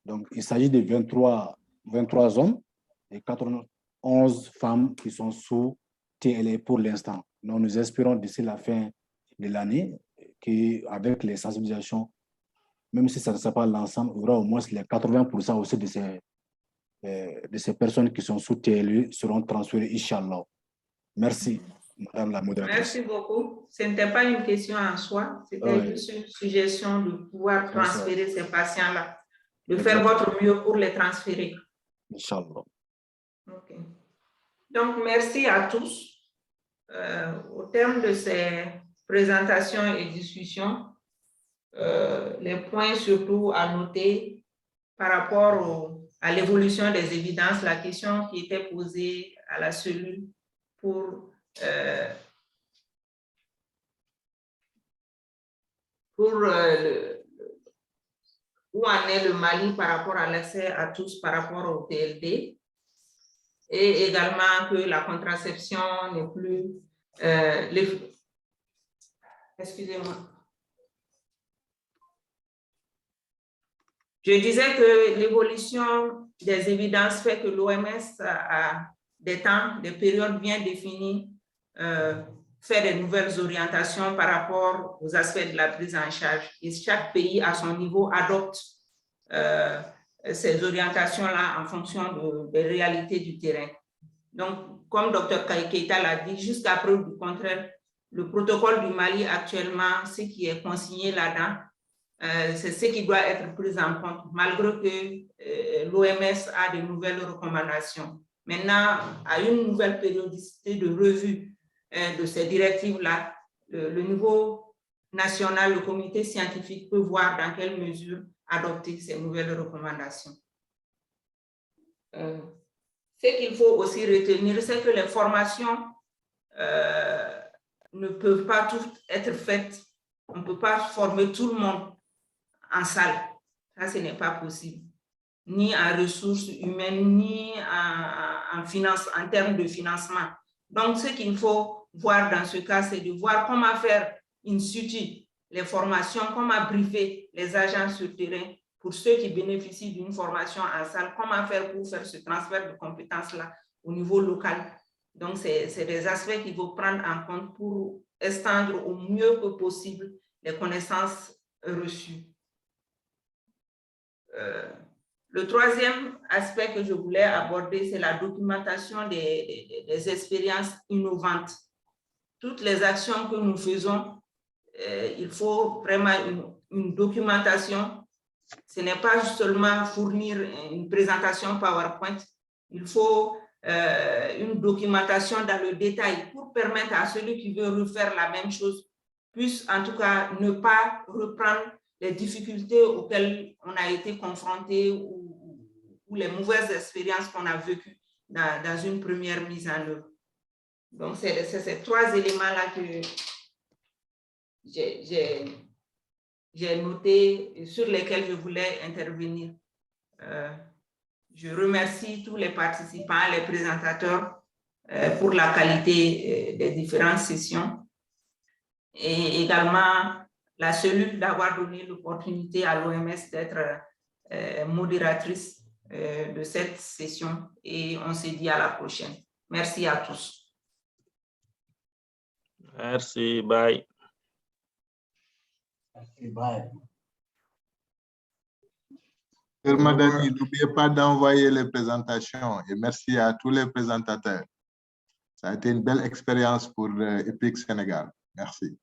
Donc, il s'agit de 23 hommes et 91 femmes qui sont sous TLD pour l'instant. Donc, nous espérons d'ici la fin de l'année qu'avec les sensibilisations, même si ça ne sera pas l'ensemble, il y aura au moins les 80% aussi de ces personnes qui sont sous TLD seront transférées, Inch'Allah. Merci, Madame la modératrice. Merci beaucoup. Ce n'était pas une question en soi, c'était juste une suggestion de pouvoir transférer ces patients-là, de faire votre mieux pour les transférer. Inch'Allah. Okay. Donc, merci à tous. Au terme de ces présentations et discussions, les points surtout à noter par rapport à l'évolution des évidences, la question qui était posée à la cellule pour où en est le Mali par rapport à l'accès à tous par rapport au TLD, et également que la contraception n'est plus... Excusez-moi. Je disais que l'évolution des évidences fait que l'OMS a des temps, des périodes bien définies, fait des nouvelles orientations par rapport aux aspects de la prise en charge. Et chaque pays, à son niveau, adopte ces orientations-là en fonction des réalités du terrain. Donc, comme Dr. Keita l'a dit, jusqu'à preuve du contraire, le protocole du Mali actuellement, ce qui est consigné là-dedans, c'est ce qui doit être pris en compte, malgré que l'OMS a de nouvelles recommandations. Maintenant, à une nouvelle périodicité de revue de ces directives-là, le niveau national, le comité scientifique peut voir dans quelle mesure adopter ces nouvelles recommandations. Ce qu'il faut aussi retenir, c'est que les formations ne peuvent pas toutes être faites. On ne peut pas former tout le monde en salle. Ça, ce n'est pas possible. Ni en ressources humaines, ni en termes de financement. Donc, ce qu'il faut voir dans ce cas, c'est de voir comment faire in situ les formations, comment briefer les agents sur terrain pour ceux qui bénéficient d'une formation en salle, comment faire pour faire ce transfert de compétences-là au niveau local. Donc, c'est des aspects qu'il faut prendre en compte pour étendre au mieux que possible les connaissances reçues. Le troisième aspect que je voulais aborder, c'est la documentation des expériences innovantes. Toutes les actions que nous faisons, il faut vraiment une documentation. Ce n'est pas seulement fournir une présentation PowerPoint. Il faut une documentation dans le détail pour permettre à celui qui veut refaire la même chose puisse en tout cas ne pas reprendre les difficultés auxquelles on a été confronté ou les mauvaises expériences qu'on a vécues dans une première mise en œuvre. Donc, c'est ces trois éléments-là que j'ai notés et sur lesquels je voulais intervenir. Je remercie tous les participants, les présentateurs pour la qualité des différentes sessions et également la cellule d'avoir donné l'opportunité à l'OMS d'être modératrice de cette session et on se dit à la prochaine. Merci à tous. Merci, bye. Merci, bye. Chers Madani, n'oubliez pas d'envoyer les présentations et merci à tous les présentateurs. Ça a été une belle expérience pour EPIC Sénégal. Merci.